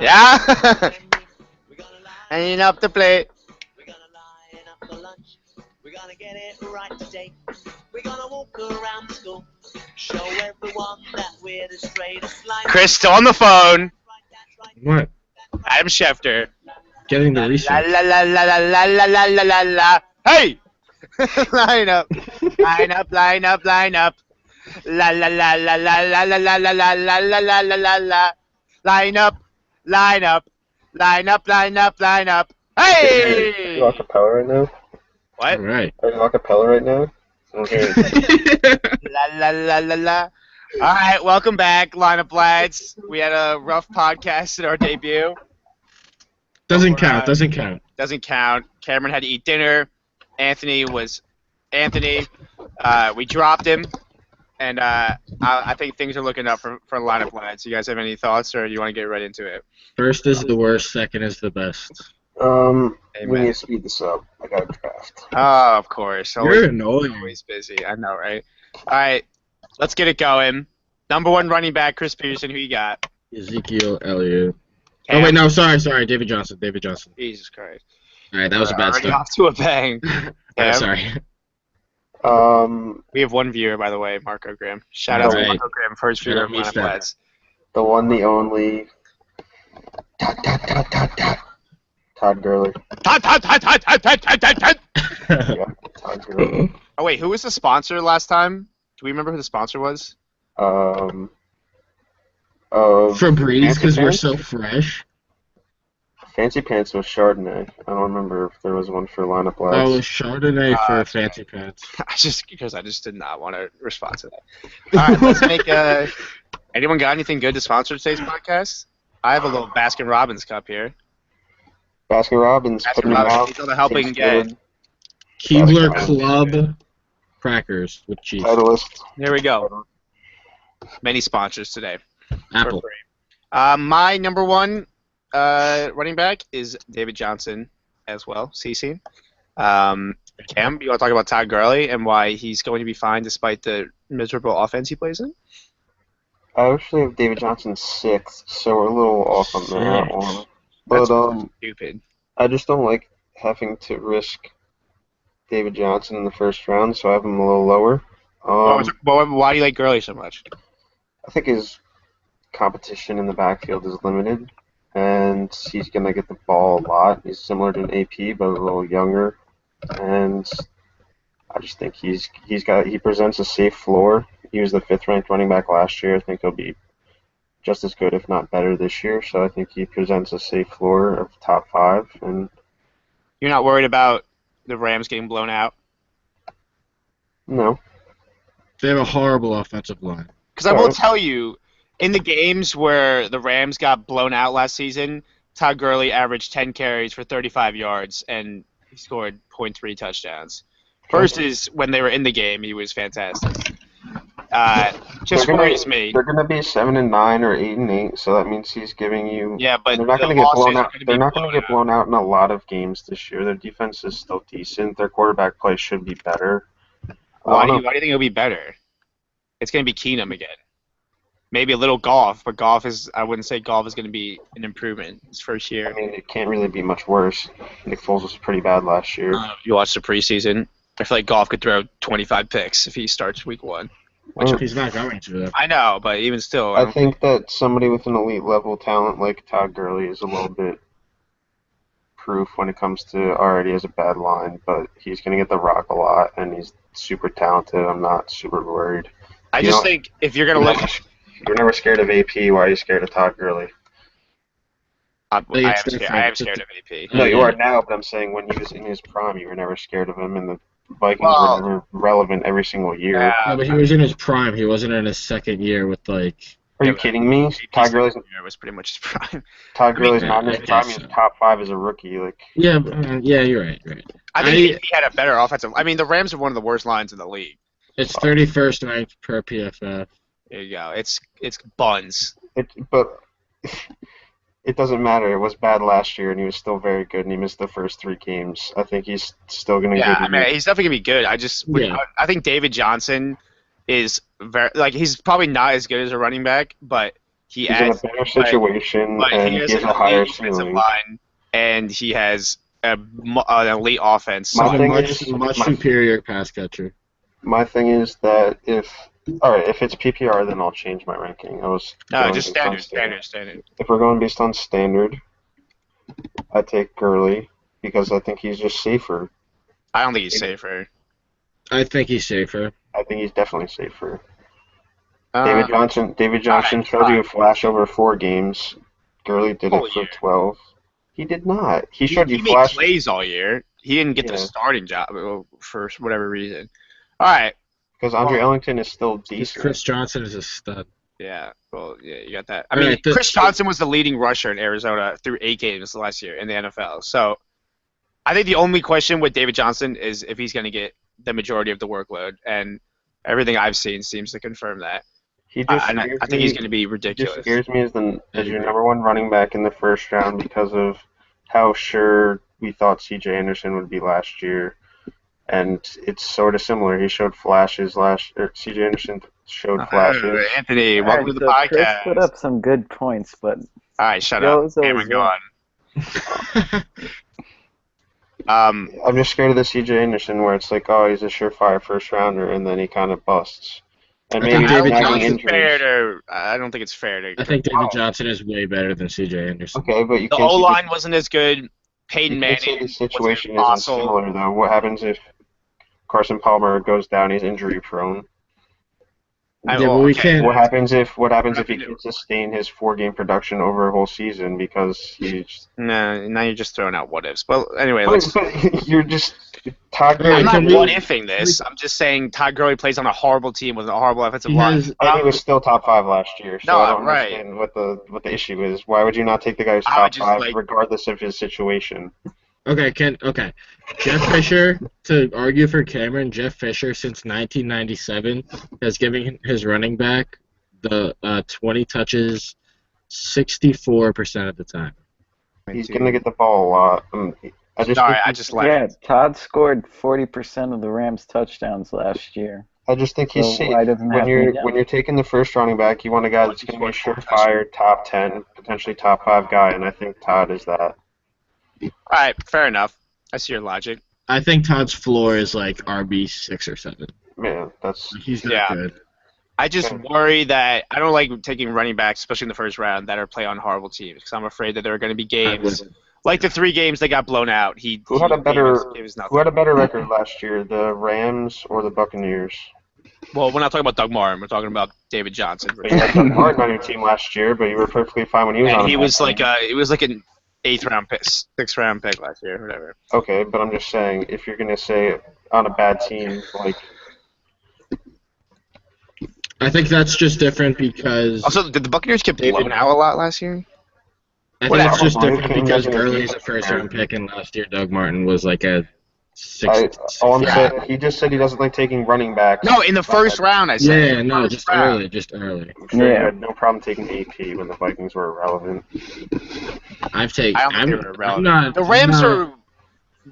Yeah. Hanging up the plate. We're gonna line up for lunch. We're gonna get it right today. We're gonna walk around the school. Show everyone that we're the straightest line. Chris still on the phone. What? Adam Schefter. Getting the La research. la la la la la la la la la la. Hey! Line up. Line up, line up, line up. La la la la la la la la la la la la la la la la. Line up, line up, line up, line up, line up. Are you Hey! acapella right now? What? Alright. Are you acapella right now? Okay. La la la la la. All right, welcome back, lineup lads. We had a rough podcast at our debut. Doesn't count. Doesn't count. Doesn't count. Cameron had to eat dinner. Anthony. We dropped him, and I think things are looking up for lineup lads. You guys have any thoughts, or do you want to get right into it? First is the worst. Second is the best. We Amen. need to speed this up. I got a draft. Oh, of course. You're annoying. Always busy. I know, right? All right, let's get it going. Number one running back, Chris Peterson. Who you got? Ezekiel Elliott. Oh Cam? wait, no, sorry, David Johnson. Jesus Christ. All right, that was a bad Already start. off to a bang. Cam? Sorry. We have one viewer, by the way, Marco Graham. Shout out to Right. Marco Graham, first viewer of Shout out Lineup Mr. Lads. The one, the only. Todd Gurley. Todd. Yeah, Todd Gurley. Oh, wait, who was the sponsor last time? Do we remember who the sponsor was? Of Febreze, because we're Fancy so fresh. Fancy Pants was Chardonnay. I don't remember if there was one for lineup Oh, lads. Chardonnay for Fancy Pants. Because I just did not want to respond to that. All right, let's make a... Anyone got anything good to sponsor today's podcast? I have a little Baskin Robbins cup here. Baskin Robbins, put Baskin them Robbins, out. these are the help we can Tastes get. good. Keebler Baskin Club crackers with cheese. Titleist. Here we go. Many sponsors today. Apple. For free. My number one running back is David Johnson as well, CC. Cam, you want to talk about Todd Gurley and why he's going to be fine despite the miserable offense he plays in? I actually have David Johnson 6th, so we're a little off on that Six. one. That's But stupid. I just don't like having to risk David Johnson in the first round, so I have him a little lower. Why do you like Gurley so much? I think his competition in the backfield is limited, and he's going to get the ball a lot. He's similar to an AP, but a little younger, and I just think he presents a safe floor. He was the 5th-ranked running back last year. I think he'll be just as good, if not better, this year. So I think he presents a safe floor of top 5. And You're not worried about the Rams getting blown out? no, They have a horrible offensive line. Because I will Alright. tell you, in the games where the Rams got blown out last season, Todd Gurley averaged 10 carries for 35 yards, and he scored 0.3 touchdowns. Versus when they were in the game, he was fantastic. Just They're gonna- worries me. they're going to be 7-9 or 8-8, so that means he's giving you. Yeah, but They're not the going to get losses blown are out. gonna They're be not going to get out. blown out in a lot of games this year. Their defense is still decent. Their quarterback play should be better. Why do I you think it'll be better? It's going to be Keenum again. Maybe a little Goff, but I wouldn't say Goff is going to be an improvement his first year. mean, it can't really be much worse. Nick Foles was pretty bad last year. You watch the preseason. I feel like Goff could throw 25 picks if he starts week 1. Well, He's not going to. Though. I know, but even still, I think that somebody with an elite level talent like Todd Gurley is a little bit proof when it comes to already has a bad line, but he's going to get the rock a lot, and he's super talented. I'm not super worried. I you just know- think if you're going to look, You're never scared of AP. Why are you scared of Todd Gurley? I It's am different. scared of AP. No, you yeah. are now, but I'm saying when he was in his prime, you were never scared of him, and the Vikings Well- were never relevant every single year. No, but he was in his prime. He wasn't in his second year with like. Are you kidding me? Todd Gurley's was pretty much his prime. not in his I prime. guess He's so. top 5 as a rookie. Like, Yeah, yeah, you're right. I think he had a better offensive. I mean, the Rams are one of the worst lines in the league. It's 31st ranked per PFF. There you go. It's buns. but it doesn't matter. It was bad last year, and he was still very good, and he missed the first 3 games. I think he's still going to Yeah, give I you. mean, he's definitely gonna be good. I think David Johnson is he's probably not as good as a running back, but He He's in a adds, better situation, but and he he has has an a higher elite defensive ceiling. line, and he has an elite offense. So My He's a thing much is- much my- superior pass catcher. My thing is that if it's PPR, then I'll change my ranking. I was no, going just based on standard. If we're going based on standard, I take Gurley because I think he's just safer. I don't think he's safer. I think he's safer. I think he's definitely safer. Uh, David Johnson showed you a flash over 4 games. Gurley did Whole it for year. 12. He did not. He showed you he made flash. plays all year. He didn't get the Yeah. starting job for whatever reason. All right. Because Andre Ellington is still Because decent. Chris Johnson is a stud. Yeah, well, yeah, you got that. I All mean, right, Chris Johnson was the leading rusher in Arizona through 8 games last year in the NFL. So I think the only question with David Johnson is if he's going to get the majority of the workload, and everything I've seen seems to confirm that. He just I scares think he's me- going to be He just ridiculous. scares me as your number 1 running back in the first round because of how sure we thought C.J. Anderson would be last year. And it's sort of similar. He showed flashes C.J. Anderson showed flashes. Anthony, welcome to the Alright, so Chris podcast. put up some good points, but All right, shut Yo, up. it's always Cameron, go there. on. I'm just scared of the C.J. Anderson where it's like, oh, he's a surefire first rounder, and then he kind of busts. And I maybe think I don't David think nagging it's fair injuries. to. I don't think it's fair to. I think David Johnson is way better than C.J. Anderson. Okay, but you The can't O say line wasn't as good. Peyton you can't say Manning the situation was isn't an similar, though. What happens if Carson Palmer goes down, he's injury prone? Yeah, but we can't- What happens if he Nothing can sustain his 4-game production over a whole season because he's No, now you're just throwing out what ifs. Well, anyway, but, let's. but you're just Todd All right, I'm not can we- what ifing this. I'm just saying Todd Gurley plays on a horrible team with a horrible offensive He line. has- and he was still top 5 last year, so No, I don't right. understand what the issue is. Why would you not take the guy who's I would top just, 5 like- regardless of his situation? Okay. Jeff Fisher, to argue for Cameron, Jeff Fisher since 1997 has given his running back the 20 touches 64% of the time. He's gonna get the ball a lot. I just Sorry, think I just laughed. yeah, Todd scored 40% of the Rams' touchdowns last year. I just think he's So safe. why doesn't have me down? When you're taking the first running back, you want a guy that's going to be a surefire top 10, potentially top 5 guy, and I think Todd is that. All right, fair enough. I see your logic. I think Todd's floor is like RB 6 or 7. Man, that's He's not Yeah. good. I just worry that I don't like taking running backs, especially in the first round, that are play on horrible teams because I'm afraid that there are going to be games like the 3 games that got blown out. who had a better gave us who had a nothing. better record last year, the Rams or the Buccaneers? Well, we're not talking about Doug Martin. We're talking about David Johnson. You had Doug Martin on your team last year, but you were perfectly fine when he was on. And a he bad was team. like an 8th round pick, 6th round pick last year, whatever. Okay, but I'm just saying, if you're going to say on a bad team, like I think that's just different because Also, did the Buccaneers get David- blown out a lot last year? I think whatever. it's just different Can you because imagine if Gurley's he- a first round pick and last year Doug Martin was like a 6. all I'm Yeah. saying, he just said he doesn't like taking running backs. No, in the first round, I said. Yeah, no, First just round. early. I'm sure Yeah. you had no problem taking AP when the Vikings were irrelevant. I've taken. I don't think I'm, they were relevant. I'm not. The Rams I'm not, are.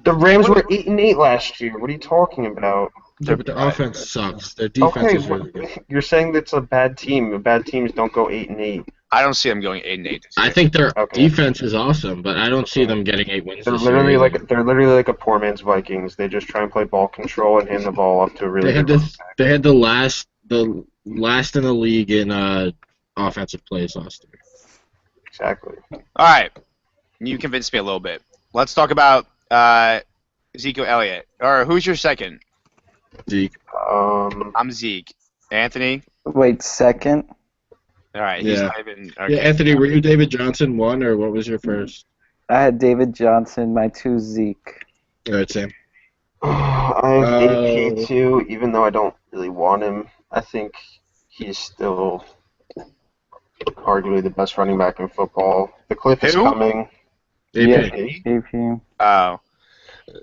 The Rams were 8-8 last year. What are you talking about? Yeah, but the offense sucks. Their defense Okay, is really good. you're saying that's a bad team. Bad teams don't go 8-8. I don't see them going 8-8 this year. I think their Okay. defense is awesome, but I don't see them getting 8 wins. They're this year literally either. like a poor man's Vikings. They just try and play ball control and hand the ball up to a really They had good they had the last in the league in offensive plays last year. exactly. All right, you convinced me a little bit. Let's talk about Ezekiel Elliott. Or who's your second? Zeke. I'm Zeke. Anthony. Wait, second? All right, he's Yeah. not even. Okay. Yeah, Anthony, were you David Johnson 1 or what was your first? I had David Johnson, my 2 Zeke. All right, Sam. I have AP too, even though I don't really want him. I think he's still arguably the best running back in football. The cliff is Who? coming. AP. AP. Oh.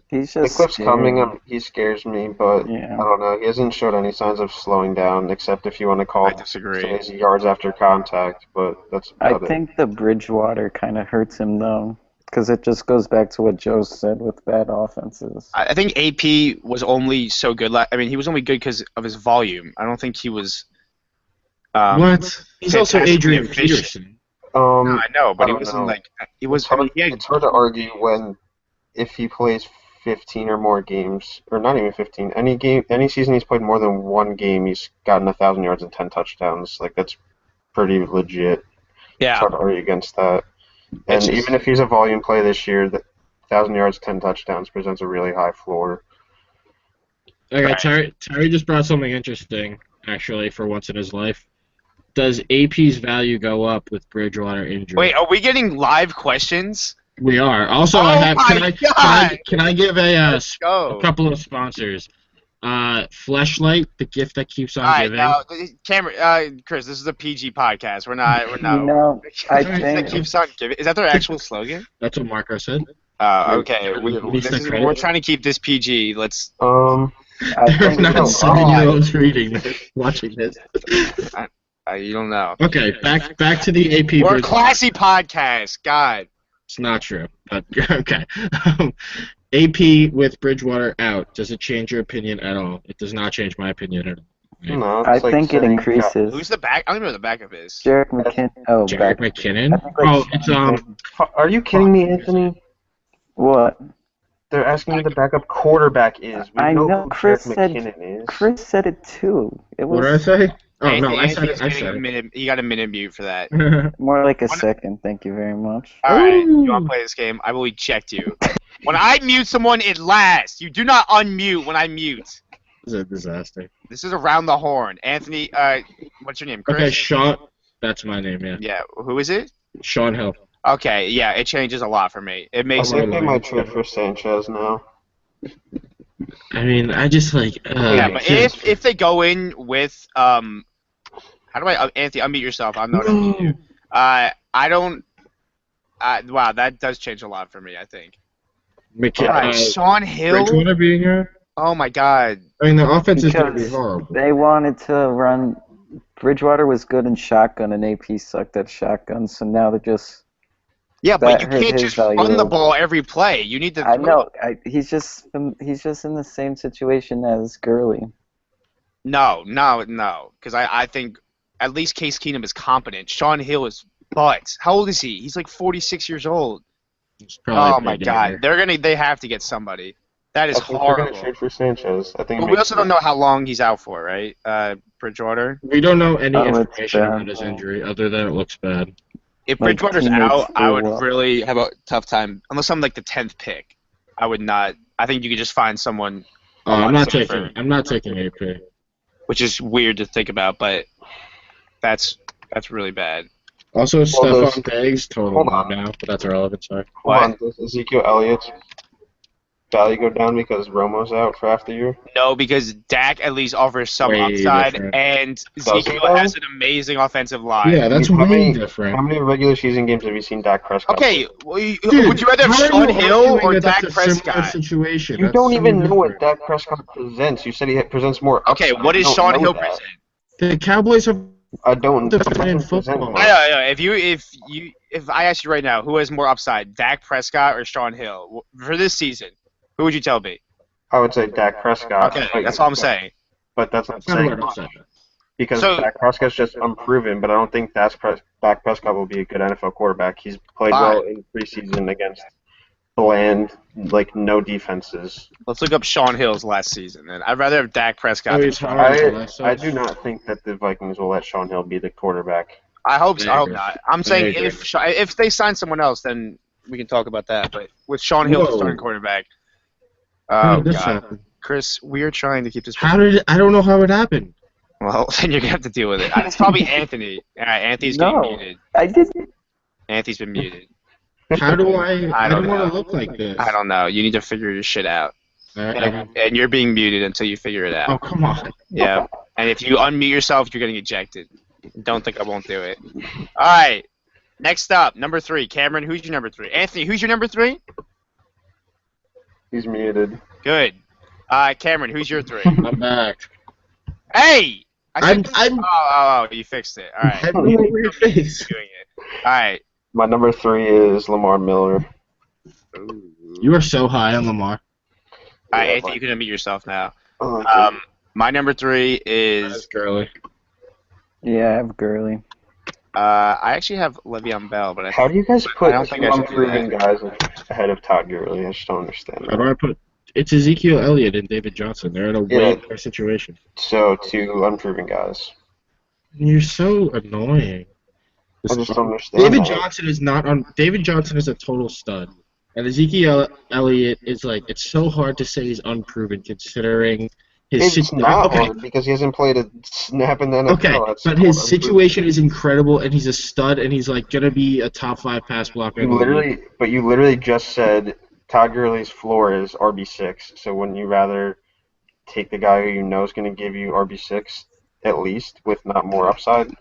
He's The just cliff's scary. coming. He scares me, but Yeah. I don't know. He hasn't showed any signs of slowing down, except if you want to call I it disagree. his yards after contact. But that's I about it. think the Bridgewater kind of hurts him, though, because it just goes back to what Joe said with bad offenses. I think AP was only so good. I mean, he was only good because of his volume. I don't think he was What? He's also fantastically Adrian efficient. Peterson. I know, but I he don't wasn't know. like he was. It's hard, he had- it's hard to argue when if he plays 15 or more games, or not even 15, any season he's played more than one game, he's gotten 1,000 yards and 10 touchdowns. Like that's pretty legit. It's yeah. hard to argue against that. And It's just- even if he's a volume play this year, that 1,000 yards, 10 touchdowns presents a really high floor. Okay, Right. Terry just brought something interesting, actually, for once in his life. Does AP's value go up with Bridgewater injury? Wait, are we getting live questions? We are. Also, Oh I have. my God! Can I give a Go. couple of sponsors? Fleshlight, the gift that keeps on All right, giving. now, Cameron, Chris, this is a PG podcast. We're not. You know, I The gift that think keeps on giving. Is that their actual slogan? That's what Marco said. Okay. Needs the credit. We're trying to keep this PG. Let's. I There's think not no, 7-year-olds reading this, watching this. You don't know. Okay, back to the AP. We're a Bridgewater. classy podcast. God. It's not true, but okay. AP with Bridgewater out, does it change your opinion at all? It does not change my opinion at all. No, it's I like think it saying- increases. Who's the back? I don't even know who the backup is. Jarek McKinnon. Oh, Jarek back. McKinnon? I think, like, Oh, it's Are you kidding me, Anthony? What? They're asking who the backup quarterback is. We I know, who Chris Jarek said- McKinnon is. Chris said it too. It what did I was say? Oh no, I Anthony's said it. I getting said a it. minute. You got a minute mute for that. more like a What- second. Thank you very much. All right, you want Ooh. to play this game? I will eject you. When I mute someone, it lasts. You do not unmute when I mute. This is a disaster. This is around the horn. Anthony, what's your name? Chris? Okay, Sean. That's my name, yeah. Yeah, who is it? Sean Hill. Okay, yeah, it changes a lot for me. It I makes Oh, it. think they my might God. trade for Sanchez now. I mean, I just like. Yeah, but if they go in with how do I Anthony unmute yourself? I'm not unmute you. I don't. Wow, that does change a lot for me. I think. McKinnon. Sean Hill. Bridgewater being here. Oh my God. I mean, the offense is going to be Because horrible. they wanted to run. Bridgewater was good in shotgun, and AP sucked at shotgun. So now they're just. Yeah, but That you hurt can't his just value. run the ball every play. You need to. I know. He's just in the same situation as Gurley. No, because I think at least Case Keenum is competent. Sean Hill is but how old is he? He's like 46 years old. It's probably Oh my pretty God, dangerous. they have to get somebody. That is I think they're going to horrible. trade for Sanchez. I think. it But we makes also don't know how long he's out for, right? Bridgewater. We don't know any Oh, it's information bad. about his injury other than it looks bad. If Like, Bridgewater's teammates out, I do would well. really have a tough time. Unless I'm like the 10th pick, I would not. I think you could just find someone, Oh, lot I'm not safer. taking AP. which is weird to think about, but that's really bad. Also, those- Stephon Diggs, total Hold mob on. now, but that's irrelevant. Sorry. Hold on, does Ezekiel Elliott's value go down because Romo's out for half the year? No, because Dak at least offers some Way upside, different. and Does he, Ezekiel though? has an amazing offensive line. Yeah, that's How way many- different. How many regular season games have you seen Dak Prescott? Okay, well, Dude, would you rather have how are Sean you Hill arguing or that Dak that's a similar Prescott? situation? You That's don't so even know what different. Dak Prescott presents. You said he presents more Okay, upside. what I does don't Sean know Hill that. present? The Cowboys have I don't. the he doesn't playing present football. more. I know. If I asked you right now, who has more upside, Dak Prescott or Sean Hill for this season? Who would you tell me? I would say Dak Prescott. Okay, that's all I'm saying. But that's not It's not saying about upside. because So- Dak Prescott's just unproven. But I don't think Dak Prescott will be a good NFL quarterback. He's played well in preseason against bland, like no defenses. Let's look up Sean Hill's last season. And I'd rather have Dak Prescott Oh, than he's Sean hard. Hill. Last I time. do not think that the Vikings will let Sean Hill be the quarterback. I hope so. I hope agree. not. I'm saying agree. if they sign someone else, then we can talk about that. But with Sean Hill as Whoa. starting quarterback, How oh did this God, happen? Chris, we are trying to keep this. How did I don't know how it happened. Well, then you're gonna have to deal with it. It's probably Anthony. All right, Anthony's No. getting muted. I didn't. Anthony's been muted. How do I? I I don't don't want know. to look like this. I don't know. You need to figure your shit out. And you're being muted until you figure it Oh out. come on. Yeah. And if you unmute yourself, you're getting ejected. Don't think I won't do it. All right. Next up, number 3. Cameron, who's your number 3? Anthony, who's your number 3? He's muted. Good. Cameron, who's your 3? I'm back. Hey! I'm Oh, you fixed it. All right. I'm all over your face. Doing it. All right. My number 3 is Lamar Miller. You are so high on Lamar. All right, Anthony, you can unmute yourself now. Oh, My number 3 That's is girly. Yeah, I have Gurley. I actually have Le'Veon Bell, but How do you guys I put don't think two I should do unproven guys ahead of Todd Gurley? I just don't understand How that. do I put? It's Ezekiel Elliott and David Johnson. They're in a way Yeah. better situation. So two unproven guys. You're so annoying. I just don't understand David that. Johnson is not on. David Johnson is a total stud, and Ezekiel Elliott is like. It's so hard to say he's unproven considering his. It's not Okay, hard because he hasn't played a snap in the NFL. okay, That's but called his unproven. situation is incredible, and he's a stud, and he's like gonna be a top 5 pass blocker. in the league. You literally just said Todd Gurley's floor is RB6. So wouldn't you rather take the guy who you know is going to give you RB6 at least, with not more upside?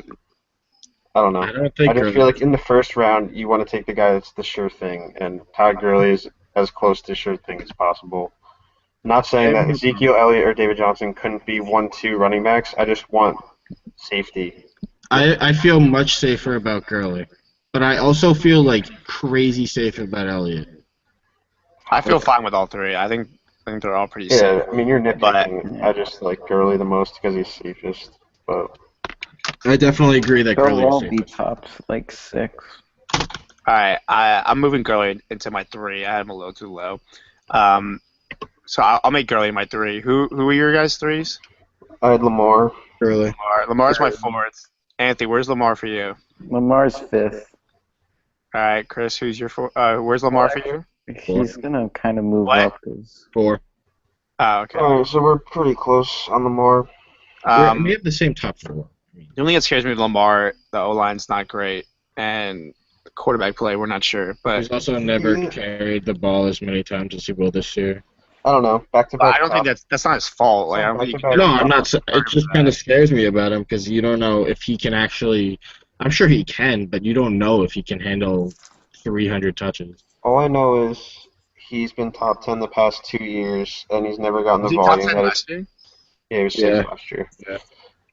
I don't know. I don't think. I just feel like in the first round you want to take the guy that's the sure thing, and Todd Gurley is as close to sure thing as possible. Not saying that Ezekiel Elliott or David Johnson couldn't be 1-2 running backs. I just want safety. I feel much safer about Gurley, but I also feel like crazy safe about Elliott. I feel fine with all three. I think they're all pretty Yeah, safe. I mean you're nitpicking. I just like Gurley the most because he's safest. But I definitely agree that They'll Gurley is all safe. be top like 6. All right, I'm moving Gurley into my 3. I had him a little too low. So I'll make Gurley my 3. Who are your guys' 3s? I had Lamar. Gurley. Lamar's my 4th. Anthony, where's Lamar for you? Lamar's 5th. All right, Chris, who's your 4? Where's Lamar for you? He's gonna kind of move What? up. 'Cause 4. Oh, okay. Alright, so we're pretty close on Lamar. We have the same top 4. The only thing that scares me with Lamar, the O-line's not great, and the quarterback play, we're not sure. But He's also never carried the ball as many times as he will this year. I don't know. Back to but back. I don't think that's not his fault. Like, I don't think you can No, I'm not. It just kind of scares me about him because you don't know if he can actually. I'm sure he can, but you don't know if he can handle 300 touches. All I know is he's been top 10 the past 2 years, and he's never gotten Was the he top volume. 10 that last year? Yeah, he was 6th Yeah. last year.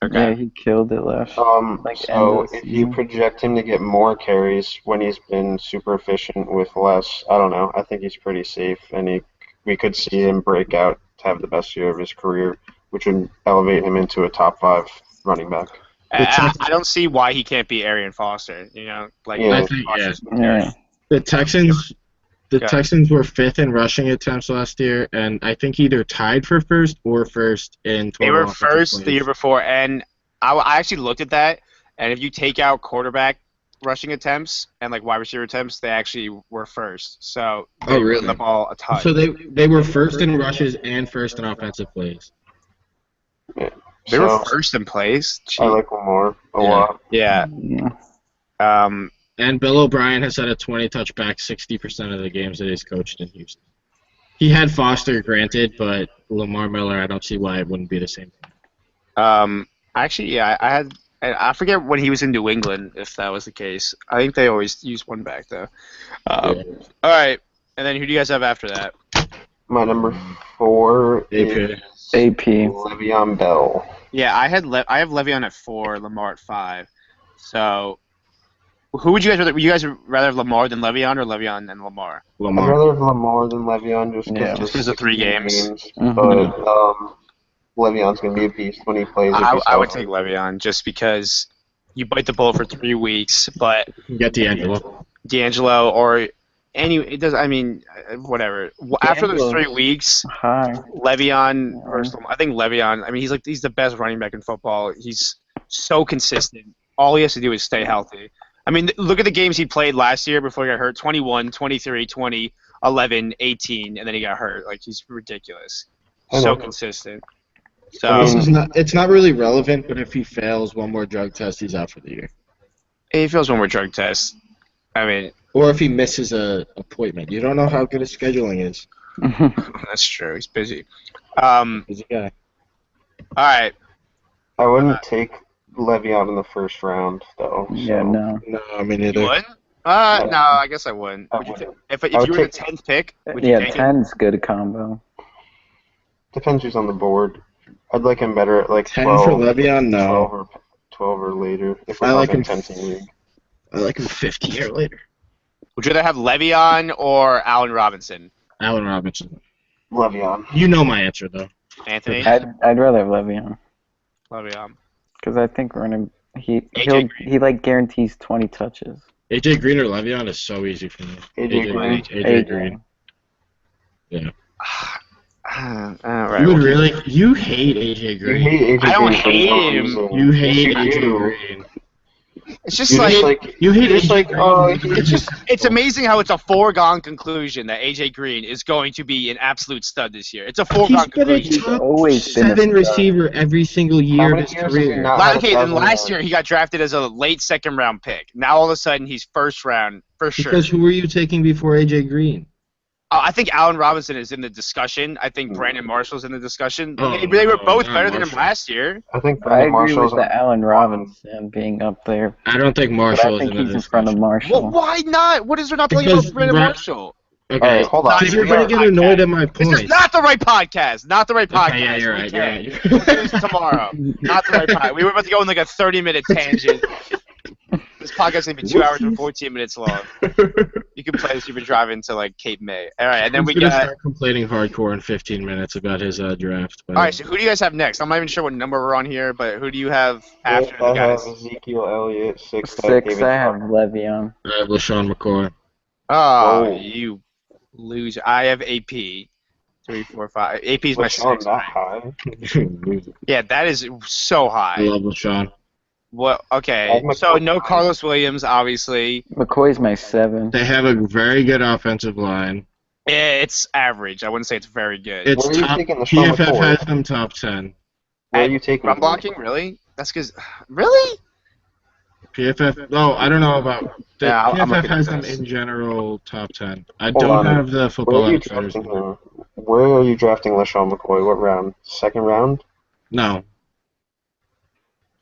Okay. yeah, he killed it last. Like, So end of the if you season. project him to get more carries when he's been super efficient with less, I don't know. I think he's pretty safe, and we could see him break out to have the best year of his career, which would elevate him into a top 5 running back. I don't see why he can't be Arian Foster. You know, like Yeah. I think, yeah. Yeah. The Texans. The Okay. Texans were 5th in rushing attempts last year, and I think either tied for first or first in total. They were offensive first the plays. year before, and I actually looked at that, and if you take out quarterback rushing attempts and like wide receiver attempts, they actually were first. So they Oh, really? run the ball a ton. So they were first in rushes and first in offensive plays. They were first in plays. I like Lamar a Yeah. lot. Yeah. Yeah. And Bill O'Brien has had a 20 touchback 60% of the games that he's coached in Houston. He had Foster, granted, but Lamar Miller, I don't see why it wouldn't be the same thing. Actually, yeah, I forget when he was in New England if that was the case. I think they always use one back though. Yeah. All right, and then who do you guys have after that? My number 4 AP. is AP. Le'Veon Bell. Yeah, I have Le'Veon at 4, Lamar at 5. So, who would you guys rather? Would you guys rather have Lamar than Le'Veon or Le'Veon and Lamar? I'd Lamar. rather have Lamar than Le'Veon just Yeah. because Just 'cause of 3 games. Mhm. But Le'Veon's going to be a beast when he plays. if he's I would healthy. take Le'Veon just because you bite the bullet for 3 weeks, but You get D'Angelo. D'Angelo or it does. I mean, whatever. After those 3 D'Angelo's- weeks, Hi. Le'Veon versus Lamar. I think Le'Veon. I mean, he's the best running back in football. He's so consistent. All he has to do is stay healthy. I mean, look at the games he played last year before he got hurt. 21, 23, 20, 11, 18, and then he got hurt. Like, he's ridiculous. I So know. consistent. This So is not. It's not really relevant, but if he fails one more drug test, he's out for the year. he feels one more drug test. I mean, Or if he misses a appointment, you don't know how good his scheduling is. that's true. He's busy. He's a guy. All right. I wouldn't take Le'Veon in the first round, though. Yeah, so. no. No, I mean You neither. would? No, I guess I wouldn't. I Would you wouldn't. if I you would were the take- 10th pick, would you Yeah, take him? 10's good combo. Depends who's on the board. I'd like him better at like 10 12, for Le'Veon, 12 no. or later. If we're I like talking him. 10-team league. I like him 50 or later. Would you rather have Le'Veon or Allen Robinson? Allen Robinson. Le'Veon. You know my answer though. Anthony? I'd rather have Le'Veon Le'Veon. because I think running He like guarantees 20 touches. AJ Green or Le'Veon is so easy for me. AJ Green. AJ Green. Yeah. Alright, You would well, really. You hate AJ You Green. hate AJ I don't Green for hate no him. reason. You hate Yes, AJ do. Green. it's just You like, just like You hate you're just AJ like Green. oh it's amazing how it's a foregone conclusion that AJ Green is going to be an absolute stud this year. It's a foregone He's been a conclusion. top always been a 7 stud. receiver every single How year of many his years has he career. not had Okay, then 1,000 last year yards? he got drafted as a late second round pick. Now all of a sudden he's first round for sure. Because who were you taking before AJ Green? I think Allen Robinson is in the discussion. I think Brandon Marshall's in the discussion. Oh, they were no, both not better than him Marshall. last year. I think I Brandon agree Marshall's with the Allen Robinson being up there, I don't think but Marshall I is think in the he's in front of discussion. Marshall. Well, why not? What is there not to like Because about Brandon Ra- Marshall? Okay, Alright, hold on. because you're Not gonna even get annoyed at my This point. is not the right podcast. Not the right podcast. Okay, yeah, you're right. You're right. We'll do this tomorrow. Not the right podcast. We were about to go on like a 30-minute tangent. This podcast is gonna be 2 hours and 14 minutes long. You can play this if you've been driving to like Cape May. All right, and then we He's gonna got. start complaining hardcore in 15 minutes about his draft. All right, so who do you guys have next? I'm not even sure what number we're on here, but who do you have after the I guys? have Ezekiel Elliott, 6. Six, I have Le'Veon. I have LaShawn McCoy. Oh, Whoa. you loser! I have AP. 3, 4, 5. AP's my LaShawn 6. that high. Yeah, that is so I high. love LaShawn. What? Okay, Oh, so McCoy. no Carlos Williams, obviously. McCoy's my 7. They have a very good offensive line. It's average. I wouldn't say it's very good. It's Where are you top. taking LaShawn PFF McCoy? has them top 10. Where are you taking Run him? blocking, really? That's because really. PFF. Oh, I don't know about. Yeah, I'm PFF looking has at them this. in general top 10. I Hold don't on. have the Where football are you outsiders. drafting him? Where are you drafting LaShawn McCoy? What round? Second round? No.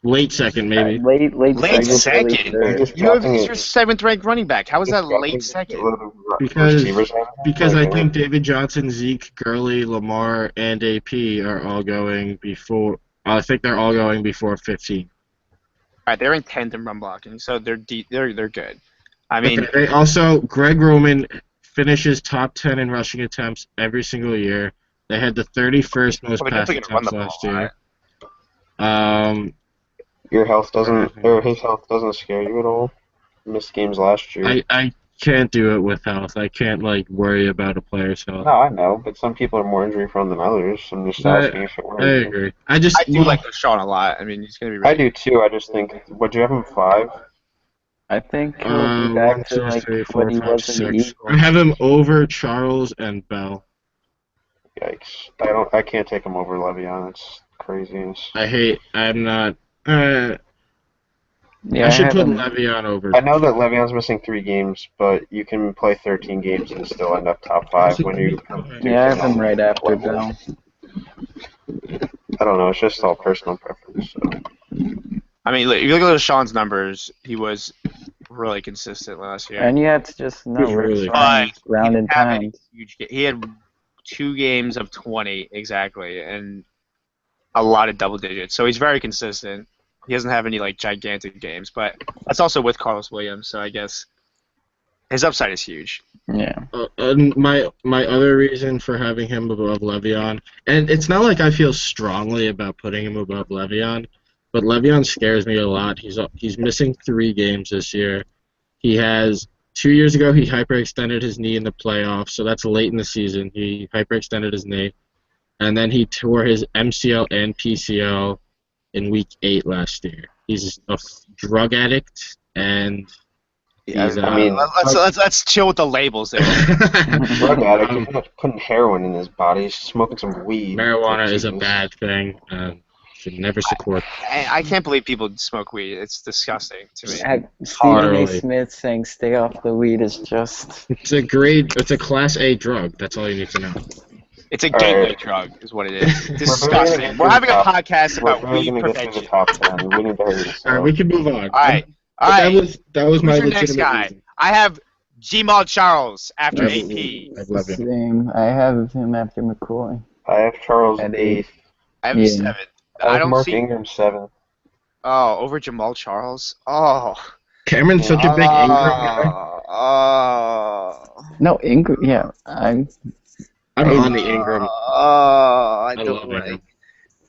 Late second, maybe. Late Late second, early second? third. Just You have drafting he's it- your 7th-ranked running back. How is that just late drafting second? a little Because- receivers right now? Because I Like, think David Johnson, Zeke, Gurley, Lamar, and AP are all going before. I think they're all going before 15. All right, they're in 10th in run blocking, so they're deep. They're good. I mean, Okay, they also, Greg Roman finishes top 10 in rushing attempts every single year. They had the 31st most well, they're pass definitely gonna run attempts the ball. last Right? year. your health doesn't, or his health doesn't scare you at all? Missed games last year. I can't do it with health. I can't worry about a player's health. No, I know, but some people are more injury prone than others. I'm just asking if it I works. agree. I do like LaShawn a lot. I mean, he's gonna be. Really I do too. I just think, would you have him 5? I think he'll be back 1, to 2, like 3, 4, what he 5, was in the 6. Eagles. I have him over Charles and Bell. Yikes! I can't take him over Le'Veon. It's craziness. I'm not. Yeah, I should have put him- Le'Veon over. I know that Le'Veon's missing 3 games, but you can play 13 games and still end up top 5 when you. Yeah, I have him right after Bell. I don't know. It's just all personal preference. So. I mean, if you look at LaShawn's numbers, he was really consistent last year. And you have to just know He's really Rick Ryan's ground and Have a pound. huge he had 2 games of 20 exactly, and a lot of double digits. So he's very consistent. He doesn't have any gigantic games, but that's also with Carlos Williams. So I guess his upside is huge. Yeah. And my other reason for having him above Le'Veon, and it's not like I feel strongly about putting him above Le'Veon, but Le'Veon scares me a lot. He's missing 3 games this year. He has 2 years ago he hyperextended his knee in the playoffs, so that's late in the season. He hyperextended his knee, and then he tore his MCL and PCL in week 8 last year. He's a drug addict, and he's, I mean, let's chill with the labels there. drug addict. He's not putting heroin in his body. He's smoking some weed. marijuana is a Jesus. bad thing. Should never support. I can't believe people smoke weed. It's disgusting to me. Stephen A. Totally. Smith saying stay off the weed is just. It's a class A drug. That's all you need to know. It's a All gateway right. drug, is what it is. We're Disgusting. really We're having a gonna podcast We're about really weed going to get to the prevention. top 10. We need to hurry this All right, up. we can move on. All right, all That right. was my Who's your next legitimate guy? reason. I have Jamal Charles after I AP. love him. Same. I have him after McCoy. I have Charles At 8th. I have Yeah. 7th. I I have don't Mark see. Ingram 7th. Oh, over Jamal Charles. Oh. Cameron's such a big Ingram guy. Oh. No, Ingram. Yeah, I'm on the Ingram. Oh, I I don't love like. Ingram.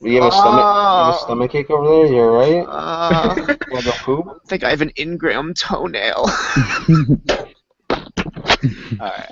You have a stomach ache over there? You alright? I Want to go poop? think I have an Ingram toenail. Alright,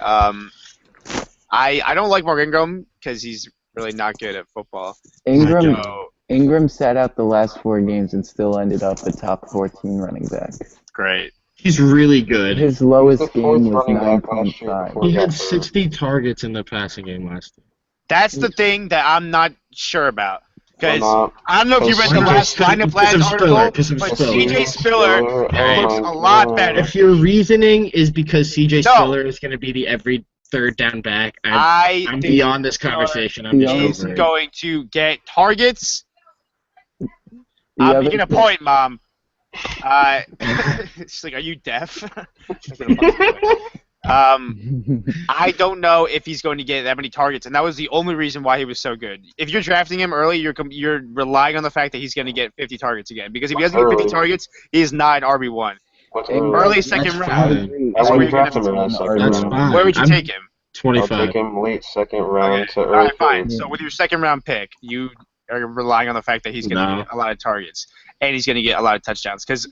I don't like Mark Ingram because he's really not good at football. Ingram So, Ingram sat out the last 4 games and still ended up a top 14 running back. great. He's really good. His lowest the fourth game was running back last year 9.5. before He got had hurt. 60 targets in the passing game last year. That's the thing that I'm not sure about. Because not. I don't know if you read the last lineup last article, but CJ Spiller looks a lot better. If your reasoning is because CJ No. Spiller is going to be the every third down back, I'm think beyond this conversation. I'm just he's over it. going to get targets. The I'm other making a thing- point, Mom. She's like, are you deaf? I don't know if he's going to get that many targets, and that was the only reason why he was so good. If you're drafting him early, you're relying on the fact that he's going to get 50 targets again. Because if he doesn't get 50 Early. targets, he's not an RB1. What's Ingram- early? Early second That's round. fine. I where wouldn't you're draft him gonna- in that second That's round. fine. Where would you I'm take him? I'll 25. take him late second round Okay. to All early right, fine. third. So with your second round pick, you are relying on the fact that he's going to No. get a lot of targets and he's going to get a lot of touchdowns because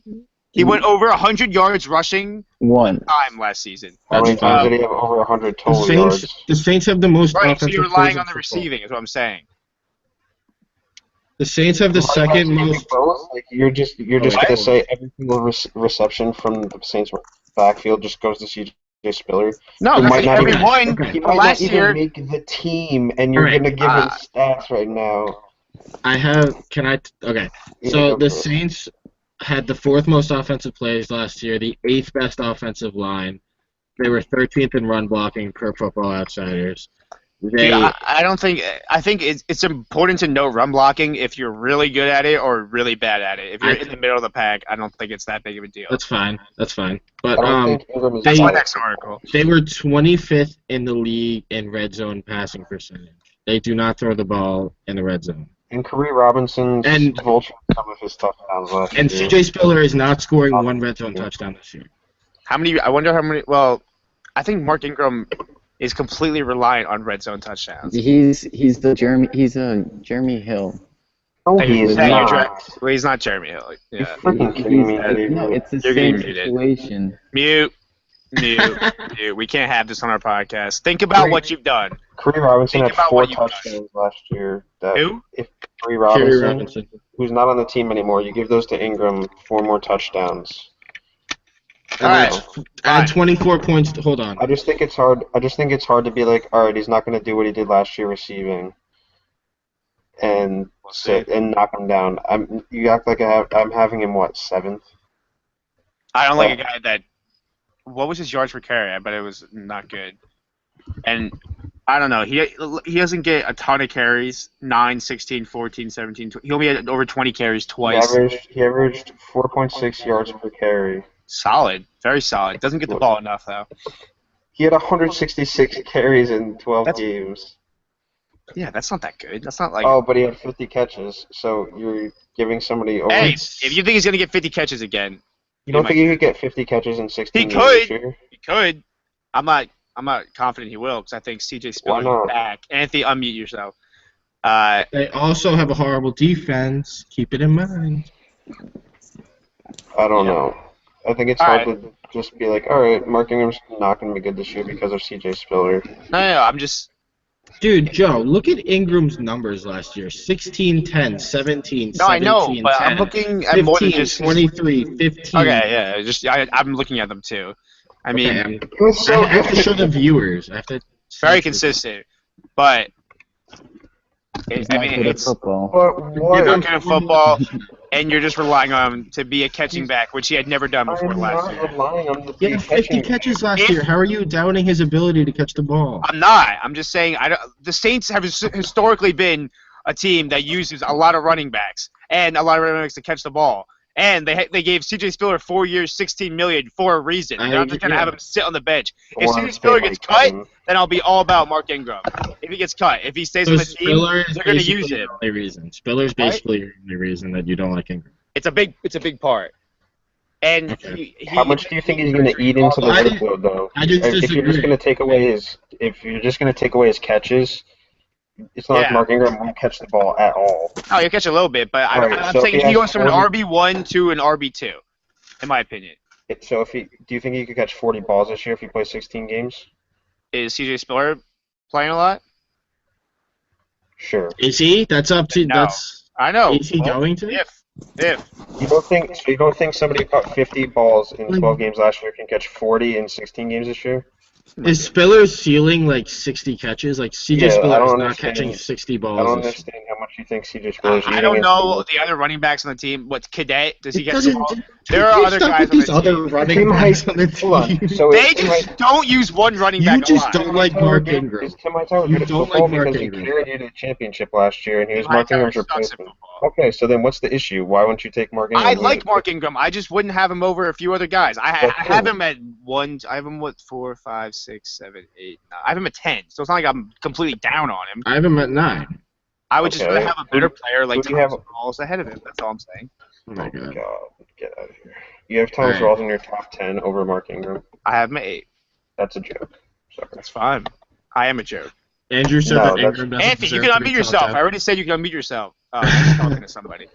he went over 100 yards rushing One. time last season. How many That's times fine. did he have over 100 The total Saints, yards? the Saints have the most Right, so offensive you're players relying in on the football. receiving is what I'm saying. The Saints have the second most. Both? Like you're just What? gonna say every single reception from the Saints backfield just goes to CJ Spiller. No, He that's might like not every even- one. Okay. He But might last not even year, make the team, and you're Alright, gonna give him stats right now. I have. Can I? Okay. Yeah, So go the for it. Saints had the 4th most offensive plays last year, the 8th best offensive line. They were 13th in run blocking per Football Outsiders. They I don't think. I think it's important to know run blocking if you're really good at it or really bad at it. If you're in the middle of the pack, I don't think it's that big of a deal. that's fine. That's fine. I But don't think Ingram is That's they- my next article. they were 25th in the league in red zone passing percentage. They do not throw the ball in the red zone. And Kareem Robinson's And- vultured some of his touchdowns last And year. CJ Spiller is not scoring one red zone touchdown this year. How many? I wonder how many. Well, I think Mark Ingram is completely reliant on red zone touchdowns. He's a Jeremy Hill. No, Hey, he is hey, you're not. Well, he's not Jeremy Hill. You're Yeah. freaking kidding me, No, dude. it's the You're same getting muted. situation. Mute. We can't have this on our podcast. Think about what you've done. Kareem Robinson Think had about 4 what you've done. touchdowns last year. That Who? If Kareem Kerry Robinson, Robinson. who's not on the team anymore, you give those to Ingram, 4 more touchdowns. All right. Add 24 points. Hold on. I just think it's hard. I just think it's hard to be like, all right, he's not going to do what he did last year receiving, and We'll see. sit and knock him down. You act like I'm having him what 7th? I don't like a guy that. What was his yards per carry? I bet it was not good. And I don't know. He doesn't get a ton of carries. 9, 16, 14, 17. He only had over 20 carries twice. He averaged 4.6 yards per carry. Solid. Very solid. Doesn't get the ball enough, though. He had 166 carries in 12 That's- games. Yeah, that's not that good. That's not like. Oh, but he had 50 catches. So you're giving somebody over. Hey, if you think he's going to get 50 catches again, You don't he think he could get 50 catches in 16 He games could. this year? he could. I'm not confident he will because I think CJ Spiller not? is back. Anthony, unmute yourself. They also have a horrible defense. Keep it in mind. I don't know. I think it's All hard to just be like, all right, Mark Ingram's not going to be good this year because of CJ Spiller. No, I'm just. Dude, Joe, look at Ingram's numbers last year. 16, 10, 17, No, I know, 17, but 10, I'm looking at more than 15, just. 23, 15. Okay, yeah, I'm looking at them too. I mean, Okay, He was so I have to good. show the viewers. I have to. very consistent, but He's I not mean, good at it's football. But you're what? looking at football, and you're just relying on him to be a catching back, which he had never done before I'm last not year. relying on the He had 50 catches last year. How are you doubting his ability to catch the ball? I'm not. I'm just saying. The Saints have historically been a team that uses a lot of running backs and a lot of running backs to catch the ball. And they gave CJ Spiller 4 years, $16 million for a reason. They're not just gonna have him sit on the bench. If CJ Spiller gets cut, then I'll be all about Mark Ingram. If he gets cut, if he stays So on the team, Spiller is they're gonna basically use the him. only reason. Spiller's basically your only reason that you don't like Ingram. It's a big part. And Okay. How much do you think he's going to eat into the I- workload, though? I just If you're just disagree. going to take away his catches, It's not like Yeah. Mark Ingram won't catch the ball at all. Oh, you catch a little bit, but Alright, I'm so saying if he he has goes from an 40 RB1 to an RB2, in my opinion. So do you think he could catch 40 balls this year if he plays 16 games? Is CJ Spiller playing a lot? Sure. Is he? That's up to. No. That's. I know. Is he Well, going to? If. You don't think somebody who caught 50 balls in 12 games last year can catch 40 in 16 games this year? Is Spiller's ceiling like 60 catches? Like CJ Yeah, I Spiller don't is not understand. catching 60 I balls. don't this year. understand how much you think CJ Spiller's I using don't it. know the other running backs on the team. What Cadet? Does he It get the doesn't. ball? There are You're other stuck guys with on these the other team. running Tim backs Height- on the Hold on. team. So They is Tim just Height- don't use one running You back a just lot. don't like Hightower Mark good- Ingram. Is Tim Hightower You good at don't football like Mark because he Ingram. carried you to the championship last year and he was Tim Mark Hightower Ingram's sucks at replacement? football. Okay, so then what's the issue? Why wouldn't you take Mark Ingram? I like Mark Ingram. I just wouldn't have him over a few other guys. I That's have true. him at 1. I have him with 4, 5, 6, 7, 8, 9. I have him at 10. So it's not like I'm completely down on him. I have him at 9. I would just Okay. rather have a better player like Who do you have- Thomas Rawls ahead of him. That's all I'm saying. Oh my Oh my god. God, get out of here. You have Thomas Alright. Rawls in your top 10 over Mark Ingram. I have him at 8. That's a joke. Sorry. That's fine. I am a joke. Andrew said No, that that's- Ingram doesn't Anthony, you deserve can to be unmute top yourself. 10. I already said you can unmute yourself. Oh, I'm talking to somebody.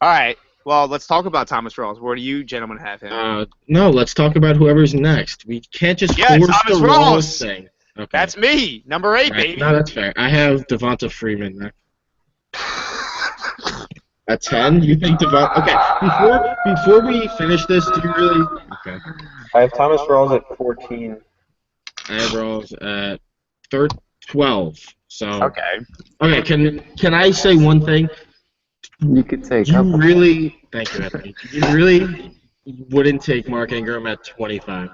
All right. Well, let's talk about Thomas Rawls. Where do you gentlemen have him? No, let's talk about whoever's next. We can't just Yeah, force Thomas the Rawls. Rawls thing. Okay. That's me, number 8, Right. baby. No, that's fair. I have Devonta Freeman there. At 10? You think Devonta... Okay, before we finish this, do you really... Okay. I have Thomas Rawls at 14. I have Rawls at 12. So... Okay. Okay, can I say one thing? You could take You up. really... Thank you, Anthony. You really wouldn't take Mark Ingram at 25.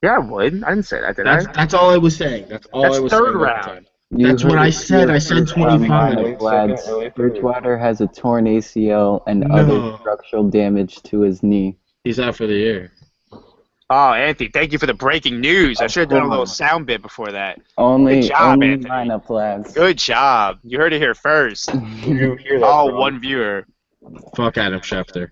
Yeah, I would. I didn't say that, did That's all I was saying. That's all That's I was third saying. round. That's what I said. I said 25. Late Lads, second, early third. Bridgewater has a torn ACL and No. other structural damage to his knee. He's out for the year. Oh, Anthony, thank you for the breaking news. I should have done a little sound bit before that. Only, Good job, only Anthony. lineup, lads. Good job. You heard it here first. You hear that? Oh, bro? one viewer. Fuck Adam Schefter.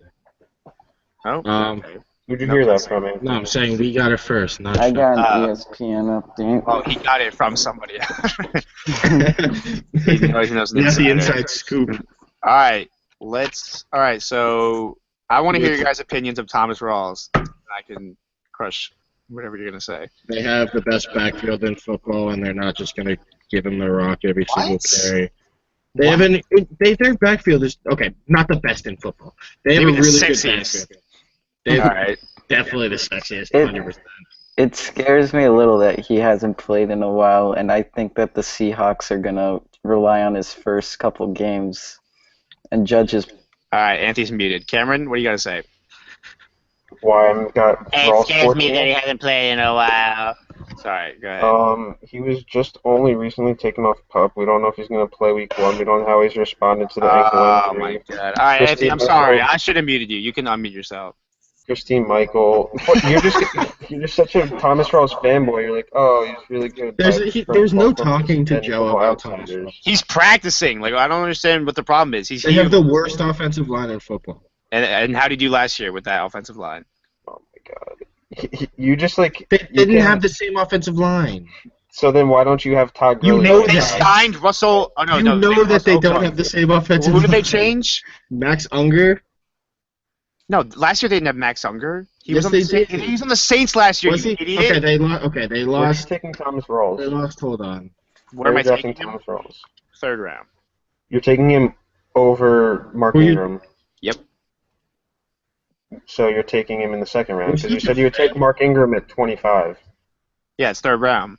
Oh, Okay. Who'd you hear that from, man? No, I'm saying we got it first, not I got Uh, an ESPN update. Oh, he got it from somebody. Schefter. He knows an That's the insider. inside scoop. All right, All right, so I want to hear your guys' opinions of Thomas Rawls. I can crush whatever you're gonna say. They have the best backfield in football, and they're not just going to give him the rock every single What? carry. They have their backfield is okay, not the best in football. They have Maybe a the really good sexiest. backfield. They All have right. definitely the sexiest, It- 100%. It scares me a little that he hasn't played in a while, and I think that the Seahawks are going to rely on his first couple games and judge his. All right, Anthony's muted. Cameron, what do you got to say? Why I've got Rawls 14. hasn't played in a while. Sorry, go ahead. He was just only recently taken off PUP. We don't know if he's going to play week 1. We don't know how he's responded to the ankle Oh injury. my god. All right, Anthony, I'm sorry. I should have muted you. You can unmute yourself. Christine Michael. You're just such a Thomas Rawls fanboy. You're like, oh, he's really good. There's no talking to Joe about Thomas outsiders. Rawls. He's practicing. Like I don't understand what the problem is. They have the worst offensive line in football. And how did you do last year with that offensive line? Oh my god. You just like They you didn't can't- have the same offensive line. So then why don't you have Todd You Gurley? know They that. signed Russell. Oh no, You no. know that they Russell don't Okung. have the same offensive Who line. did they change? Max Unger? No, last year they didn't have Max Unger. He was Yes, on the they Saints. did. He was on the Saints last year. Was You he? idiot. Okay, they lost. Okay, they Where are you lost. taking Thomas They Rawls? lost. Hold on. Where am I You're drafting taking him? Thomas Rawls. Third round. You're taking him over Mark Who you- Ingram. Yep. So you're taking him in the second round Who's because you he? said you would take Mark Ingram at 25. Yeah, it's third round.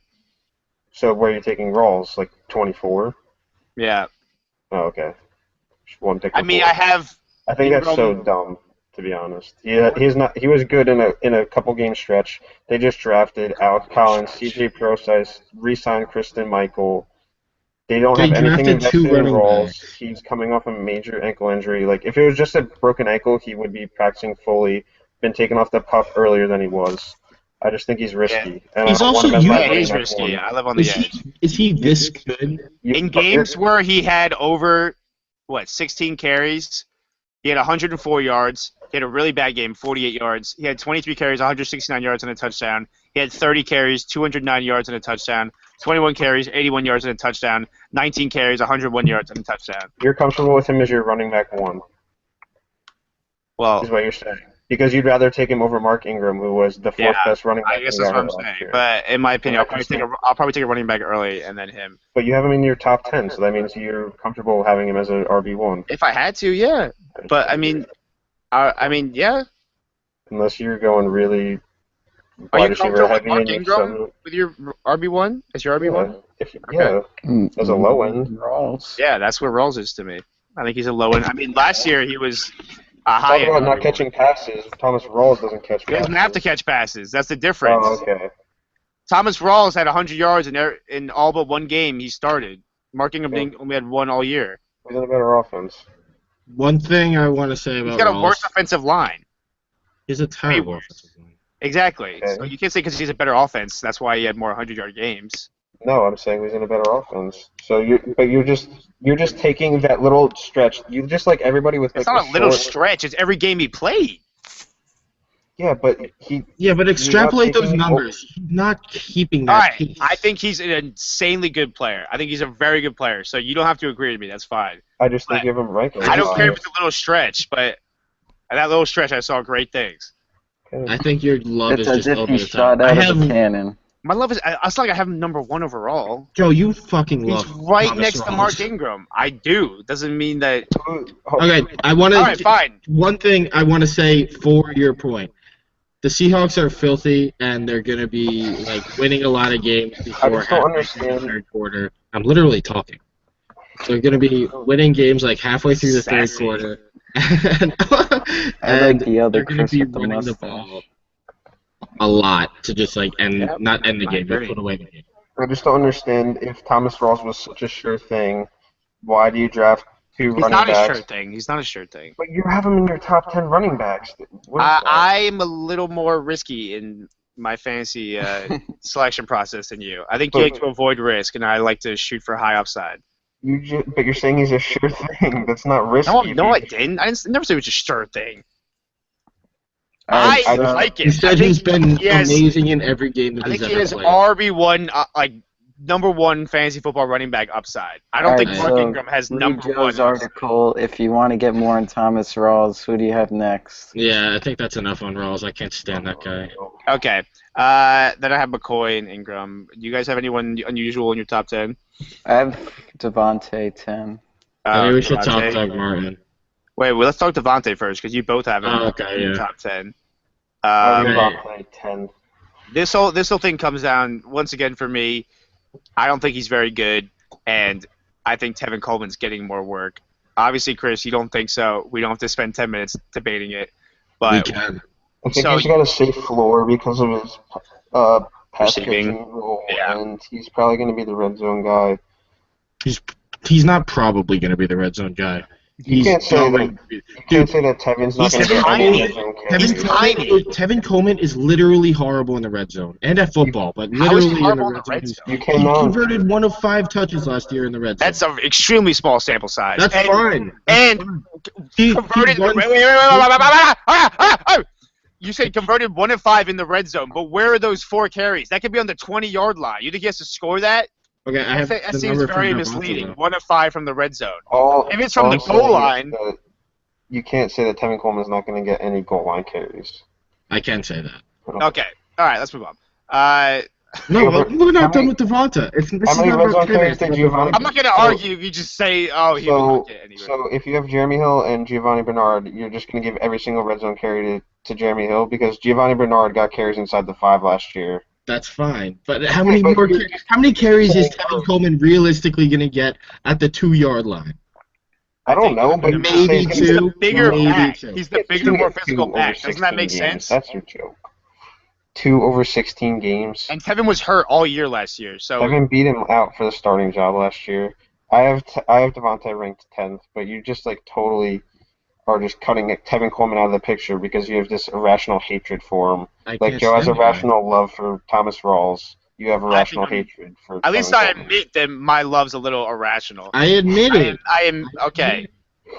So where are you taking Rawls? Like 24? Yeah. Oh, okay. Just one pick. I mean, before. I have. I think that's so Ingram- dumb, to be honest. He's not. He was good in a couple game stretch. They just drafted Alec Collins, C.J. Procise, re-signed Kristen Michael. They don't They have anything drafted two invested in running Rawls. backs. He's coming off a major ankle injury. Like if it was just a broken ankle, he would be practicing fully. Been taken off the pup earlier than he was. I just think he's risky. And He's I don't want also him as my Yeah, running he's back risky. one. I live on the edge. Is he this good? You- In games where he had over 16 carries, He had 104 yards. He had a really bad game, 48 yards. He had 23 carries, 169 yards and a touchdown. He had 30 carries, 209 yards and a touchdown. 21 carries, 81 yards and a touchdown. 19 carries, 101 yards and a touchdown. You're comfortable with him as your running back 1, Well, is what you're saying. Because you'd rather take him over Mark Ingram, who was the 4th best running back. I guess in the that's what I'm NFL last saying. year. But in my opinion, I'll probably take a running back early and then him. But you have him in your top 10, so that means you're comfortable having him as an RB1. If I had to, yeah. But I mean, yeah. Unless you're going really Are wide you receiver comfortable with heavy Mark and you're Ingram with your RB1 as your RB1? As a low end. Rawls. Yeah, that's where Rawls is to me. I think he's a low end. I mean, last year he was a high Talk end. about not catching passes. Thomas Rawls doesn't catch He passes. doesn't have to catch passes. That's the difference. Oh, okay. Thomas Rawls had 100 yards in all but one game he started. Mark Ingram only had one all year. He's in a better offense. One thing I want to say about He's got a Rawls, worse offensive line. he's a terrible worse. offensive line. Exactly. Okay. So you can't say because he's a better offense, that's why he had more 100-yard games. No, I'm saying he's in a better offense. So you're just taking that little stretch. You just like everybody with It's like not a little stretch. It's every game he played. Yeah, but he. Yeah, but extrapolate those taking- numbers. He's not keeping All that right. pace. I think he's an insanely good player. I think he's a very good player. So you don't have to agree with me. That's fine. I just think you have him ranked. I don't care if it's a little stretch, but at that little stretch, I saw great things. I think your love It's is as just if over he the shot top. I out of a have cannon. My love is. It's not like I have him number 1 overall. Joe. You fucking He's love. right Thomas next to Rawls. Mark Ingram. I do. Doesn't mean that. Okay, I want to. All right, fine. One thing I want to say for your point. The Seahawks are filthy, and they're going to be like winning a lot of games before just don't halfway understand. through the third quarter. I'm literally talking. They're going to be winning games like halfway through the third Sassy. quarter. I and like the other they're going to Chris be with the running the mustache. ball a lot to just like Yep. not end the I game, but agree. put away the game. I just don't understand if Thomas Rawls was such a sure thing. Why do you draft 2 He's running not a backs? sure thing. He's not a sure thing. But you have him in your top 10 running backs. What is that? I'm a little more risky in my fantasy selection process than you. I think you like to avoid risk, and I like to shoot for high upside. But you're saying he's a sure thing. That's not risky. No, I didn't. I didn't never say it was a sure thing. Alright, I so- like it. You said I think he's been he has- amazing in every game that I he's think he ever has played. RB1, like number 1 fantasy football running back upside. I don't think Alright, Mark so Ingram has read number Joe's 1. article. If you want to get more on Thomas Rawls, who do you have next? Yeah, I think that's enough on Rawls. I can't stand that guy. Okay. Then I have McCoy and Ingram. Do you guys have anyone unusual in your top 10? I have Devontae 10. Maybe we should talk Devontae. Doug Martin. Wait, well, let's talk Devontae first because you both have him Oh, okay, in yeah. top 10. I Okay. give Devontae 10. This whole thing comes down once again for me. I don't think he's very good, and I think Tevin Coleman's getting more work. Obviously, Chris, you don't think so. We don't have to spend 10 minutes debating it. We But can. I think So- he's got a safe floor because of his pass Receiving. catching role, Yeah. and he's probably going to be the red zone guy. He's not probably going to be the red zone guy. You can't say that. going- You can't say that Tevin's not He's going to get tiny. any red zone carries. Tevin Coleman is literally horrible in the red zone and at football, but How is he literally in the horrible in red the zone. red he's- zone? You He cannot. converted 1 of 5 touches last year in the red zone. that's an extremely small sample size. That's and, fine. And He converted. runs- You said converted 1 of 5 in the red zone, but where are those 4 carries? That could be on the 20-yard line. You think he has to score that? Okay, I have That the seems number very from Devontae, misleading. though. 1 of 5 from the red zone. If it's from the goal line- you can't say that Tevin Coleman's not going to get any goal line carries. I can say that. Okay. All right, let's move on. No, Yeah, but but we're not how done many- with Devonta. This how is many not red about zone carries Tevin. did Giovanni- I'm not going to argue if you just say, oh, he will not get any. So if you have Jeremy Hill and Giovanni Bernard, you're just going to give every single red zone carry to Jeremy Hill because Giovanni Bernard got carries inside the 5 last year. That's fine. But how many But more? you're- How many carries is Tevin Coleman realistically going to get at the 2-yard line? I don't know, but maybe you say he's He's gonna two. the bigger maybe back. two. He's the get bigger, more two physical over back. Doesn't that 16 make games. sense? That's your joke. 2 over 16 games. And Tevin was hurt all year last year, so Tevin beat him out for the starting job last year. I have Devontae ranked 10th, but you just like totally are just cutting Tevin Coleman out of the picture because you have this irrational hatred for him. I Like can't Joe has stand the guy. irrational love for Thomas Rawls. You have irrational I'm- hatred for. at least Tevin I Coleman. admit that my love's a little irrational. I admit it. I am okay.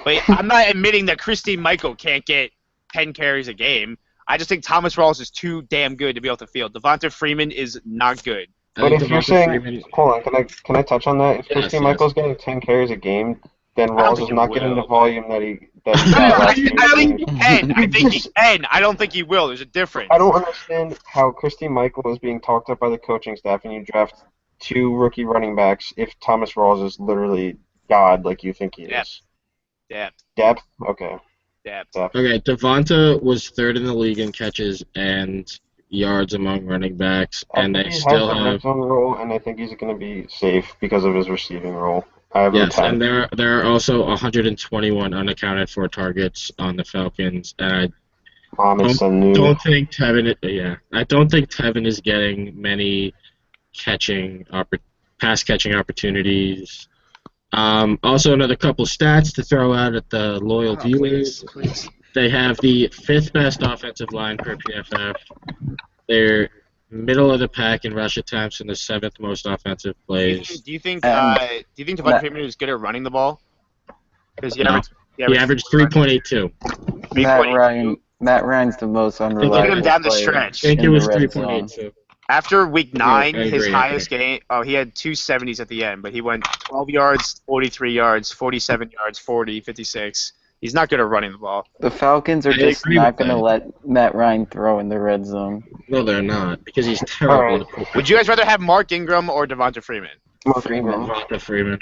But I'm not admitting that Christine Michael can't get 10 carries a game. I just think Thomas Rawls is too damn good to be off the field. Devonta Freeman is not good. I But think if you're Devonta saying, Freeman- hold on, can I touch on that? If Yes, Christine yes. Michael's getting 10 carries a game, then I don't Rawls think is he not getting the will. volume that he No, got last year. I don't think he will. There's a difference. I don't understand how Christine Michael is being talked up by the coaching staff and you draft 2 rookie running backs if Thomas Rawls is literally God like you think he is. Depth. Depth. Depth? Okay. Depth. Depth. Okay, Devonta was 3rd in the league in catches and yards among running backs, and I they think he still has the red have. zone role, and I think he's going to be safe because of his receiving role. I have him Yes, and tagged. there are also 121 unaccounted for targets on the Falcons, and I Mohamed Sanu. don't think Tevin. I don't think Tevin is getting many pass catching opportunities. Also, another couple stats to throw out at the loyal viewers. Please. They have the 5th best offensive line per PFF. They're middle of the pack in rush attempts and the 7th most offensive plays. Do you think And- Devonta Matt- Freeman is good at running the ball? Because he No. averaged, He averaged 3.82. Matt Ryan's the most Look unreliable at him down the player stretch. I think in it was the red zone. 3.82. After week 9, I his agree, highest game, he had 270s at the end, but he went 12 yards, 43 yards, 47 yards, 40, 56. He's not good at running the ball. The Falcons are I just agree not with going to that. let Matt Ryan throw in the red zone. No, they're not, because he's terrible. Would you guys rather have Mark Ingram or Devonta Freeman? Mark Ingram. Devonta Freeman.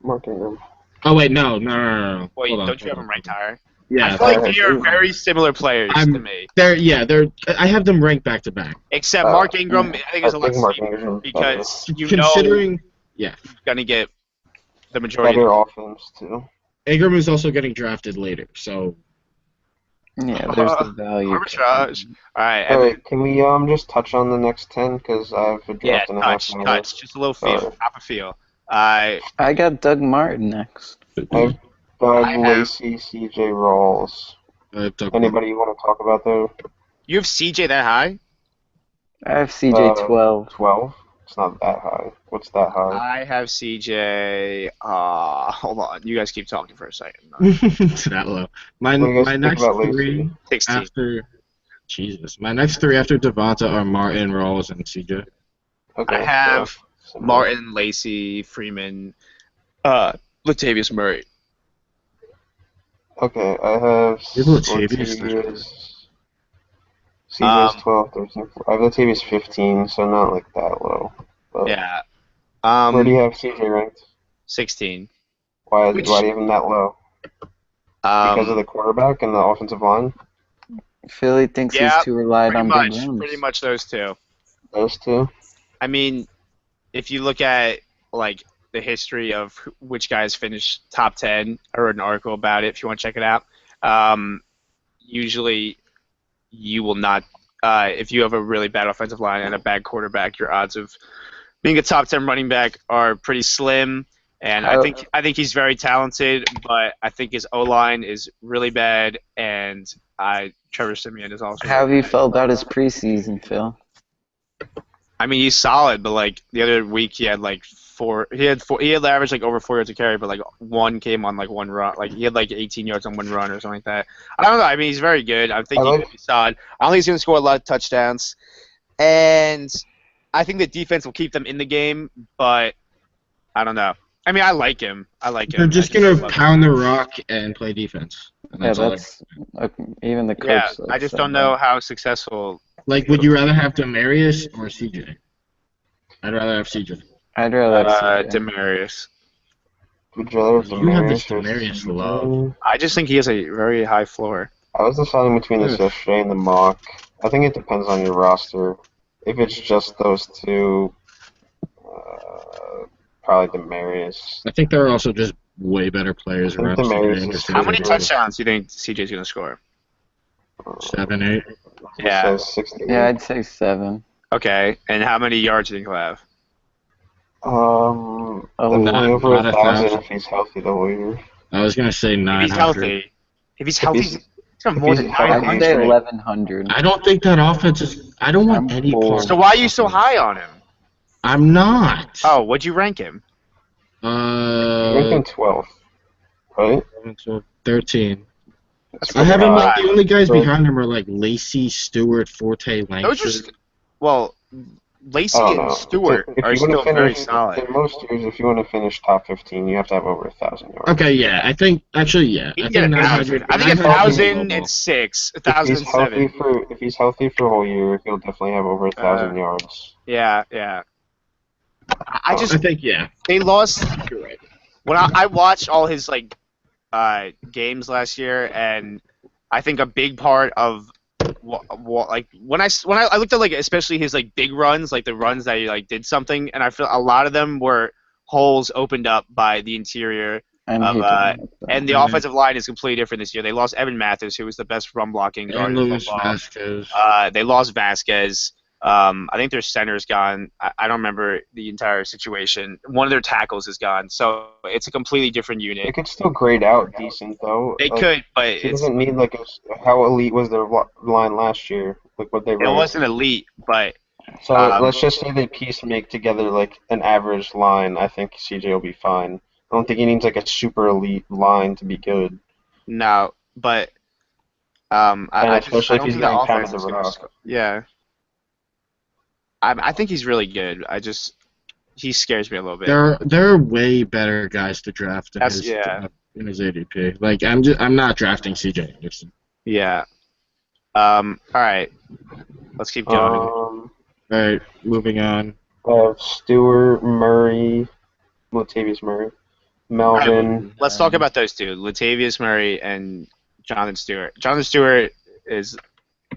Mark Ingram. Oh wait, no. Wait, Hold on, don't you have hold him on. ranked higher? Yeah, I feel like I they are agree. very similar players I'm- to me. they're. I have them ranked back to back. Except Mark Ingram, I think, is a I lot think Mark safer Ingram because you know Considering, he's going to get the majority. better offense too. Ingram is also getting drafted later, so Yeah, there's the value. Arbitrage. All right. All right, can we just touch on the next 10 because I have a Yeah, draft and a half. touch, on my touch. list. Just a little feel, Alright. top of feel. I I got Doug Martin next. I have Doug I have- Lacey, CJ Rawls. Anybody you want to talk about though? you have CJ that high? I have CJ 12. 12. It's not that high. What's that high? I have CJ. Hold on. You guys keep talking for a second. it's that low. My What do you guys my think next about Lacey? 3 16. after Jesus, my next 3 after Devonta are Martin, Rawls, and CJ. Okay, I have so- Martin, Lacey, Freeman, Latavius Murray. Okay, I have You're Latavius. CJ's 12, 13, 14. I have Latavius 15, so not like that low. But Yeah. where do you have CJ ranked? 16. Why Which- do you have him that low? Because of the quarterback and the offensive line? Philly thinks Yeah, he's too reliant pretty on much. big runs. Pretty much those two. Those two? I mean, if you look at like the history of which guys finished top 10, I wrote an article about it. If you want to check it out, usually you will not. If you have a really bad offensive line and a bad quarterback, your odds of being a top 10 running back are pretty slim. And I think he's very talented, but I think his O line is really bad, and Trevor Siemian is also. How have you felt about his preseason, Phil? I mean, he's solid, but like the other week he had like he had averaged like over 4 yards a carry, but like one came on like one run, like he had like 18 yards on one run or something like that. I don't know. I mean, he's very good. I think he's gonna be solid. I don't think he's gonna score a lot of touchdowns, and I think the defense will keep them in the game, but I don't know. I mean, I like him. They're just gonna pound the rock and play defense. And Yeah, all. that's even the coach. Yeah, said I just so. don't know how successful. Like, would you rather have Demarius or CJ? I'd rather have CJ. I'd rather have CJ. Demarius. Would you rather have You have this Demarius Demarius or love. I just think he has a very high floor. I was deciding between this Ugh. yesterday and the mock. I think it depends on your roster. If it's just those two, probably Demarius. I think they're also just way better players I think around Demarius CJ is Anderson. How many Good. touchdowns do you think CJ's gonna score? 7, 8. Yeah. It says 60. Yeah, I'd say 7. Okay, and how many yards do you think he'll have? Oh, Definitely over not 1,000 1,000. if he's healthy the whole year. I was gonna say If 900. he's healthy. If he's healthy, he's- he's gonna have more if than he's healthy, I'd 900. say great. 1,100. I don't think that offense is. I don't want I'm any bold. part. So why are you so high on him? I'm not. Oh, what'd you rank him? I ranked him 12. right? 11, 12, 13. That's I have him like five. the only guys Right. behind him are like Lacey, Stewart, Forte, Those are Langford. well, I Lacey don't and know. Stewart If are you want still to very finish, solid. in most years, if you want to finish top 15, you have to have over 1,000 yards. Okay, yeah, I think actually, yeah, He I can get think 1,000. 900. I think 1,000 and 6, If 1,000 he's and healthy 7. if he's healthy for a whole year, he'll definitely have over 1,000 yards. Yeah. I just I think yeah. they lost You're right. when I watched all his games last year, and I think a big part of like when I looked at like especially his like big runs, like the runs that he like did something, and I feel a lot of them were holes opened up by the interior. And Of, he didn't like that. And the Mhm. offensive line is completely different this year. They lost Evan Mathis, who was the best run blocking guard And in Luis football. Vasquez. They lost Vasquez. I think their center's gone. I don't remember the entire situation. One of their tackles is gone, so it's a completely different They unit. could still grade out decent though. They Like, could, but he doesn't need like how elite was their line last year? Like what they it ran. wasn't elite. But So um, let's just say they piece make together like an average line. I think CJ will be fine. I don't think he needs like a super elite line to be good. no, but And especially I if don't he's think the getting offense pounded is the going to rock. score. Yeah, I think he's really good. He scares me a little bit. There are way better guys to draft in That's his yeah. in his ADP. Like I'm not drafting CJ Anderson. Yeah. All right. Let's keep going. All right, moving on. Stewart, Murray, Latavius Murray, Melvin. Let's talk about those two, Latavius Murray and Jonathan Stewart. Jonathan Stewart is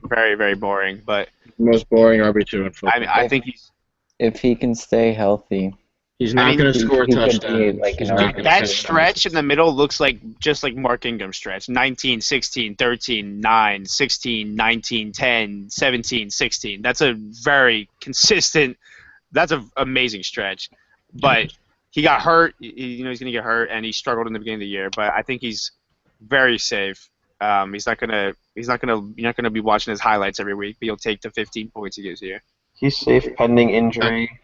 very, very boring, but Most boring RB2 in football. I think he's If he can stay healthy, He's not mean, going to score he could be, touchdowns. like, He's an not RB2. gonna that score stretch in the middle looks like just like Mark Ingram stretch. 19, 16, 13, 9, 16, 19, 10, 17, 16. That's a very consistent that's an amazing stretch. But he got hurt, he's going to get hurt and he struggled in the beginning of the year, but I think he's very safe. You're not going to be watching his highlights every week, but you'll take the 15 points he gives you. He's safe pending injury.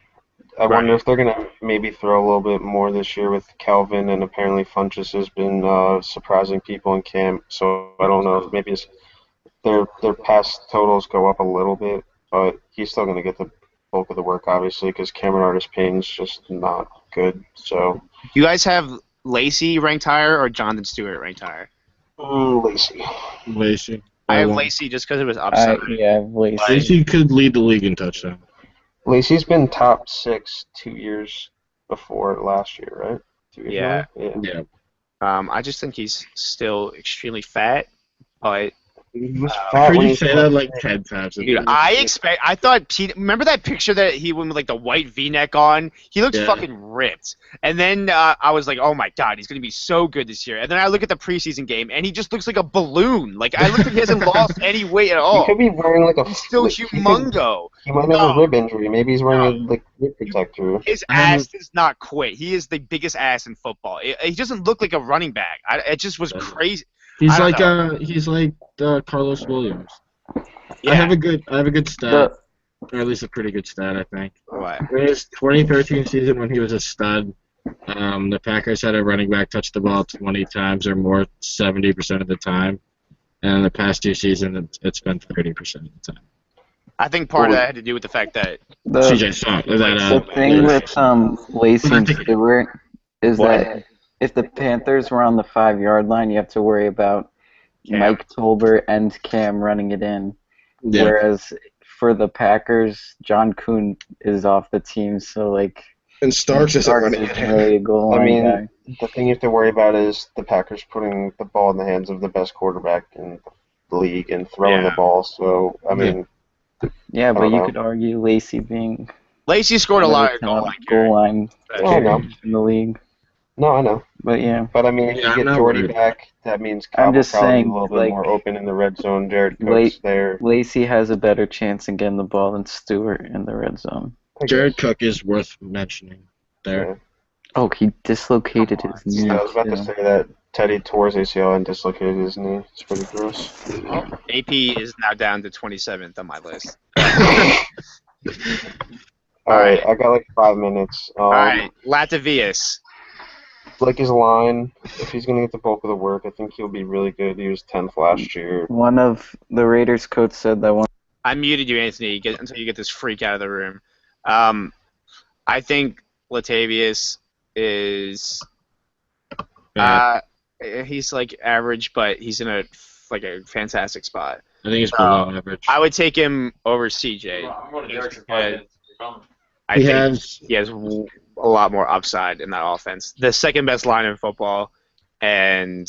I wonder if they're gonna maybe throw a little bit more this year with Kelvin, and apparently Funchess has been surprising people in camp. So I don't know if maybe their pass totals go up a little bit, but he's still gonna get the bulk of the work, obviously, because Cameron Artis-Payne's just not good. So You guys have Lacey ranked higher or Jonathan Stewart ranked higher? Lacey. Lacey. I have won. Lacey just because it was upside. Lacey. Lacey could lead the league in touchdown. Lacey's been top 6 2 years before last year, right? 2 years Yeah. ago? Yeah. Yeah. I just think he's still extremely fat, but He was I've fat heard when you he say that like 10 times. dude, I thought remember that picture that he went with like the white V-neck on? He looks Yeah. fucking ripped. And then I was like, oh my god, he's gonna be so good this year. And then I look at the preseason game and he just looks like a balloon. Like I look like he hasn't lost any weight at He all. could be wearing like a. He's still like, he could- humongo. He might have a rib injury. Maybe he's wearing a like rib protector. His ass does not quit. He is the biggest ass in football. He doesn't look like a running back. It just was crazy. He's I don't like Carlos Williams. Yeah. I have a good stat, The, or at least a pretty good stat, I think. What? In his 2013 season, when he was a stud, the Packers had a running back touch the ball 20 times or more, 70% of the time. And in the past 2 seasons, it's been 30% of the time. I think part of that had to do with the fact that CJ saw that. the thing with Lacey and Stewart is that if the Panthers were on the 5-yard line, you have to worry about Cam. Mike Tolbert and Cam running it in. Yeah. Whereas for the Packers, John Kuhn is off the team, so like And Starks isn't Starks running is it. really a goal I line mean, guy. the thing you have to worry about is the Packers putting the ball in the hands of the best quarterback in the league and throwing the Yeah. ball. So I mean, Yeah, but don't you know. could argue Lacey being Lacey scored a one lot of of the goal top line goal line Yeah, I know. carriers in the league. No, I know. But yeah, But I mean, if Yeah, you I'm get not Jordy worried. back, that means I'm Cobb will just probably be saying, a little bit like, more open in the red zone. Jared Cook's there. Lacey has a better chance in getting the ball than Stewart in the red zone. I Jared guess. Cook is worth mentioning there. Yeah. Oh, he dislocated his knee. Yeah, I was about to too. say that Teddy tore his ACL and dislocated his knee. It's pretty gross. AP is now down to 27th on my list. All right, I got like 5 minutes. All right, Latavius. like his line. If he's gonna get the bulk of the work, I think he'll be really good. He was 10th last year. One of the Raiders coach said that one. I muted you, Anthony, until you get this freak out of the room. I think Latavius is he's like average, but he's in a fantastic spot. I think he's below average. I would take him over CJ. I He think has he has a lot more upside in that offense. The second best line in football, and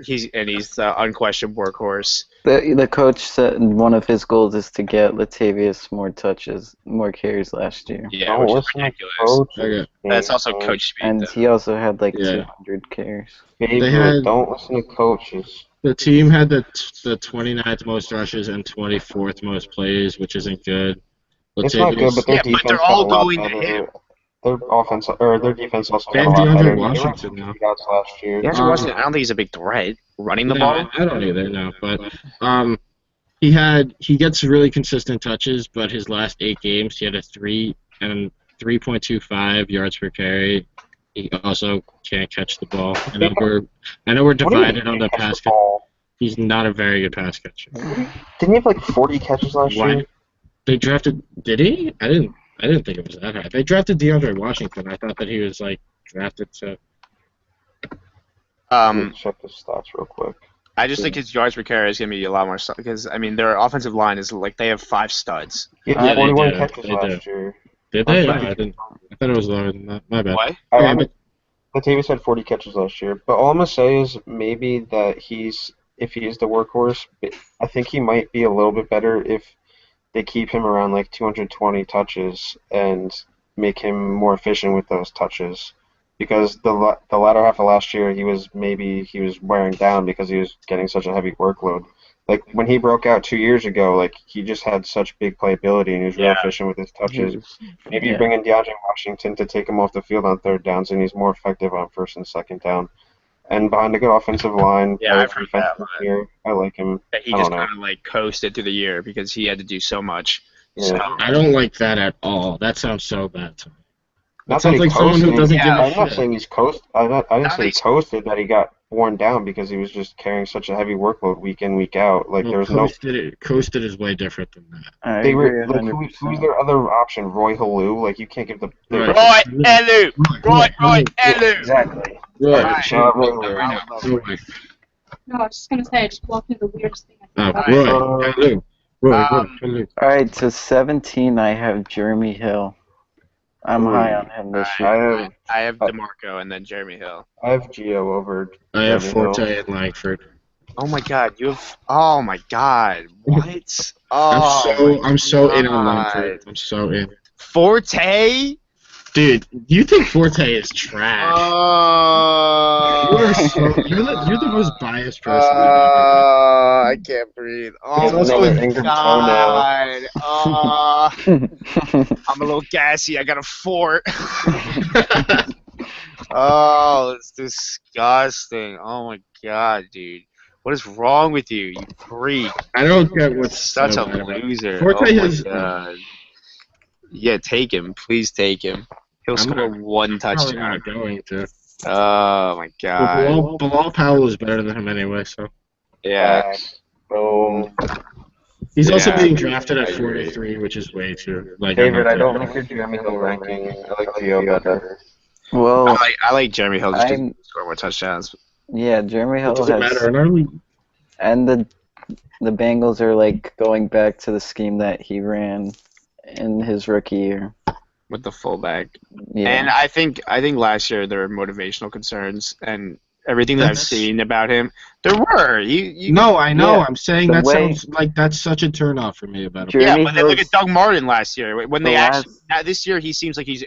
he's the unquestioned workhorse. The coach said one of his goals is to get Latavius more touches, more carries last year. Yeah, Don't which is listen to ridiculous. coach. Okay. That's also coach speed. And though. he also had like Yeah. 200 carries. Favorite, had- don't listen to coaches. the team had the 29th most rushes and 24th most plays, which isn't good. It's not good, but their Yeah, but defense they're got all a lot going to better. him. Their offense or their defense also They got a have lot DeAndre better. Washington They now. were shootouts last year. Yeah, Um, Washington, I don't think he's a big threat running the ball. I don't either, no. But he gets really consistent touches, but his last 8 games he had a 3.25 yards per carry. He also can't catch the ball. I know we're What do you divided mean on the catch pass the catch. ball? He's not a very good pass catcher. Didn't he have like 40 catches last Why? year? They drafted. Did he? I didn't think it was that high. They drafted DeAndre Washington. I thought that he was like drafted to. Let me check the stats real quick. I just think his yards per carry is going to be a lot more because I mean their offensive line is like they have 5 studs. He Yeah, had they 41 do. catches They last year. Did they? Okay. No, I didn't. I thought it was lower than that. My bad. What? Okay, but Latavius had 40 catches last year, but all I'm gonna say is maybe that if he is the workhorse, I think he might be a little bit better if they keep him around like 220 touches and make him more efficient with those touches. Because the latter half of last year, he was wearing down because he was getting such a heavy workload. Like when he broke out 2 years ago, like he just had such big playability and he was real Yeah. efficient with his touches. Maybe Yeah. you bring in DeAndre Washington to take him off the field on 3rd downs, and he's more effective on 1st and 2nd down. And behind a good offensive line, Yeah, better I've heard defense that, this but- year, I like him. That he I just don't know. kind of like coasted through the year because he had to do so much. Yeah. So, I don't like that at all. That sounds so bad to me. Not sounds that he like someone who coasted. doesn't give a I'm not shit. saying he's coast. I didn't Not say he that coasted. That he got worn down because he was just carrying such a heavy workload week in, week out. Like there was no. Coasted is way different than that. I They agree were like, 100%. who's their other option? Roy Halou. Like you can't give the. Right. Roy Elu! Roy Elu! Exactly. Right. Alright. Shout out Roy Halou. Roy. No, I was just gonna say, I just walked through the weirdest thing. Oh, I've Roy. Uh, Hello. Roy. Um, Hello. All right, so 17, I have Jeremy Hill. I'm high on him this year. I have DeMarco and then Jeremy Hill. I have Gio over. I have Jeremy Hill. Forte and Langford. Oh my god, you have. Oh my god. What? Oh, I'm so in on God. Langford. I'm so in. Forte? Dude, you think Forte is trash? You're the most biased person I've ever met. I can't breathe. He's Oh also my an Ingram toenail. god. I'm a little gassy. I got a fort. Oh, it's disgusting. Oh my god, dude. What is wrong with you? You freak. I don't get what's Such so a bad about it. loser. Forte oh my has- god. Yeah, take him. Please take him. He'll I'm score not- one Probably touchdown. not going to. Oh my god. Bilal Powell is better than him anyway, so. Yeah. Boom. He's also Yeah, being drafted at I agree. 43, which is way too. Like, Favorite, I I'm don't not- like your Jeremy Hill ranking. I like Gio better. Well, I like Jeremy Hill just to I'm- score more touchdowns. yeah, Jeremy Hill It doesn't has, matter in our league. and the Bengals are like going back to the scheme that he ran in his rookie year. With the fullback. Yeah. And I think last year there were motivational concerns and everything that I've That's- seen about him. There were. You No, I know. Yeah, I'm saying the that way- sounds like that's such a turnoff for me about him. Yeah, Jeremy but then look Hill's- at Doug Martin last year. When The they last- actually this year he seems like he's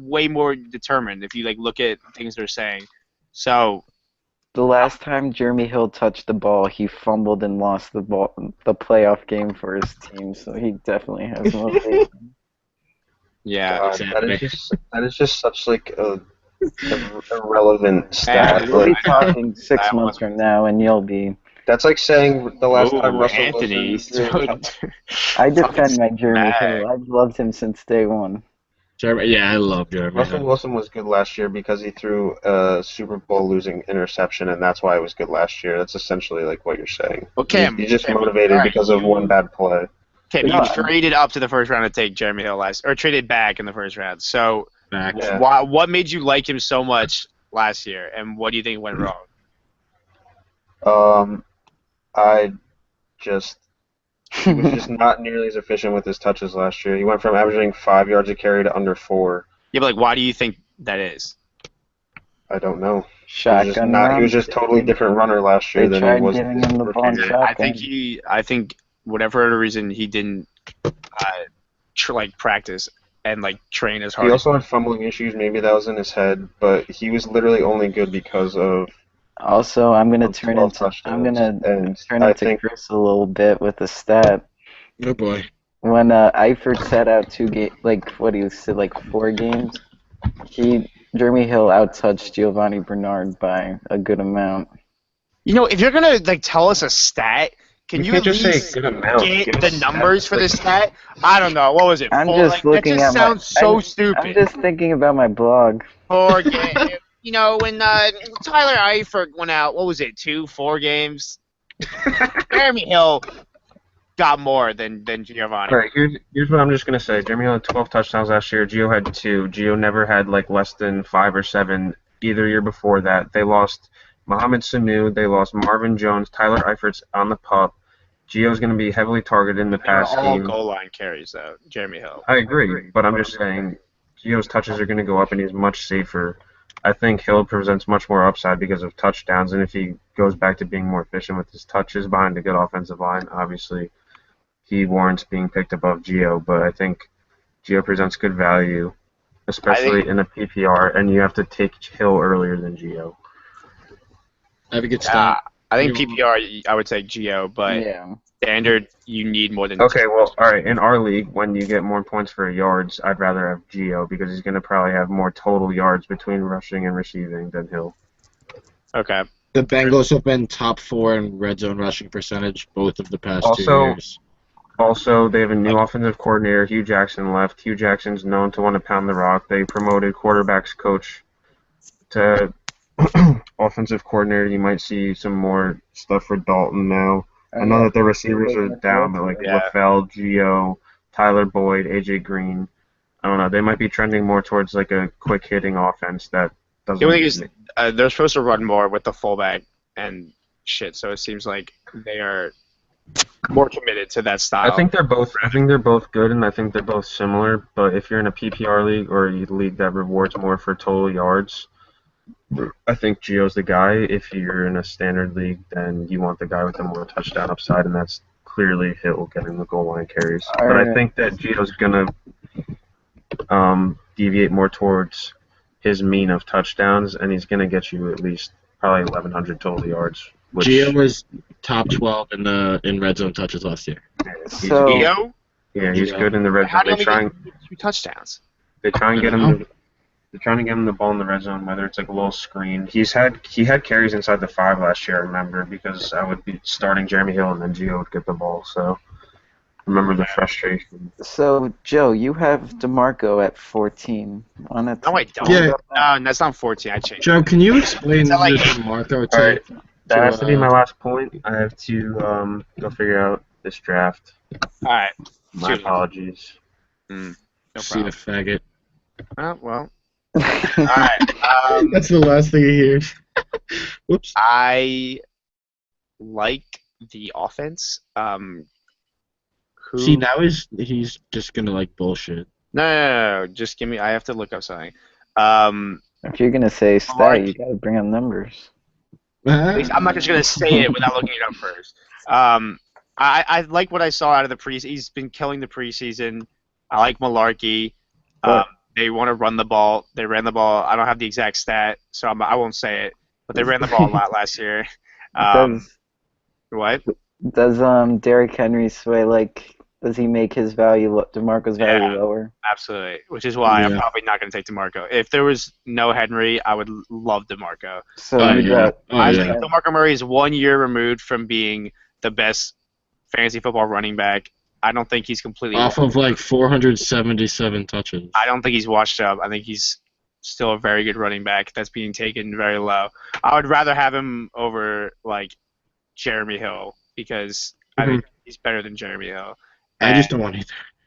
way more determined if you like look at things they're saying. So The last time Jeremy Hill touched the ball, he fumbled and lost the playoff game for his team. So he definitely has motivation. yeah. God, exactly. that is just such like a irrelevant Yeah, stat. We'll Like be talking 6 I months from now, and you'll be. that's like saying the last time Ooh, Russell Anthony. Wilson threw a I defend my Jeremy smack. Hill. I've loved him since day one. Yeah, I love Jeremy Russell Hill. Wilson was good last year because he threw a Super Bowl losing interception, and that's why it was good last year. That's essentially like what you're saying. Well, Cam, He's just Cam, motivated all right, because of one bad play. Cam, No, you traded up to the first round to take Jeremy Hill or traded back in the first round. So Facts. Yeah. what made you like him so much last year, and what do you think went wrong? I just he was just not nearly as efficient with his touches last year. He went from averaging 5 yards a carry to under 4. Yeah, but like, why do you think that is? I don't know. Shotgun He run. was just totally different runner last year They than he tried was. giving him the ball in And shotgun. I think whatever reason he didn't practice and like train as hard. He also had fumbling issues. Maybe that was in his head, but he was literally only good because of Also, I'm gonna of turn 12 into touchdowns. And I think Chris a little bit with a stat. Oh boy. When Eifert sat out 4 games, Jeremy Hill outtouched Giovanni Bernard by a good amount. You know, if you're gonna like tell us a stat, can you can't at just say least good amount. get Give the us numbers stats. for the stat? I don't know. What was it? I'm 4? just Like, looking that just at sounds so I'm stupid. just thinking about my blog. 4 games. You know, when Tyler Eifert went out, what was it? 4 games. Jeremy Hill got more than Giovanni. All right, here's what I'm just gonna say. Jeremy Hill had 12 touchdowns last year. Gio had 2. Gio never had like less than 5 or 7 either year before that. They lost Mohamed Sanu. They lost Marvin Jones. Tyler Eifert's on the pup. Gio's gonna be heavily targeted in the They were pass all game. goal line carries though. Jeremy Hill. I agree, but I'm just saying Gio's touches are gonna go up and he's much safer. I think Hill presents much more upside because of touchdowns, and if he goes back to being more efficient with his touches behind a good offensive line, obviously he warrants being picked above Gio, but I think Gio presents good value, especially in a PPR, and you have to take Hill earlier than Gio. I have a good stat. I think PPR I would say Gio, but Yeah. standard you need more than. Okay, well, all right. In our league, when you get more points for yards, I'd rather have Gio because he's going to probably have more total yards between rushing and receiving than Hill. Okay. The Bengals have been top 4 in red zone rushing percentage both of the past 2 Also- years. Also, they have a new offensive coordinator. Hugh Jackson left. Hugh Jackson's known to want to pound the rock. They promoted quarterbacks coach to offensive coordinator. You might see some more stuff for Dalton now. I know that their receivers are down, but like Yeah. LaFell, Gio, Tyler Boyd, AJ Green, I don't know. They might be trending more towards like a quick hitting offense that doesn't. The only thing is they're supposed to run more with the fullback and shit, so it seems like they are more committed to that style. I think they're both good, and I think they're both similar. But if you're in a PPR league or a league that rewards more for total yards, I think Gio's the guy. If you're in a standard league, then you want the guy with the more touchdown upside, and that's clearly Hill getting the goal line carries. But I Alright. think that Gio's gonna deviate more towards his mean of touchdowns, and he's gonna get you at least probably 1,100 total yards. Which, Gio was top 12 in red zone touches last year. he's So- good. Gio? Yeah, he's Gio. good in the red How zone. did he get 2 touchdowns? They try and get I him. don't They're trying to get him the ball in the red zone, whether it's like a little screen. He had carries inside the 5 last year. I remember because I would be starting Jeremy Hill and then Gio would get the ball. So remember the frustration. So, Joe, you have DeMarco at 14. On it. No, I don't. Yeah. No, that's not 14. I changed. Joe, can you explain Is that like- the Marco All to right, that has to be my uh, last point. I have to go figure out this draft. All right. My Shoot. apologies. No see the problem. faggot? Well. All right. That's the last thing he hears. Whoops. I like the offense. Who? See, now he's just gonna like bullshit. No. Just give me. I have to look up something. If you're gonna say stat, you gotta bring up numbers. At least I'm not just gonna say it without looking it up first. I like what I saw out of the preseason. He's been killing the preseason. I like Malarkey. What? They want to run the ball. They ran the ball. I don't have the exact stat, so I won't say it. But they ran the ball a lot last year. What? Does Derrick Henry sway does he make his DeMarco's value Yeah. lower? Absolutely. Which is why I'm Yeah. probably not going to take DeMarco. If there was no Henry, I would love DeMarco. So Oh, you yeah. got Oh, I yeah. think DeMarco Murray is 1 year removed from being the best fantasy football running back I don't think he's completely Off of like 477 touches. I don't think he's washed up. I think he's still a very good running back that's being taken very low. I would rather have him over like Jeremy Hill because I think he's better than Jeremy Hill. I just don't want either.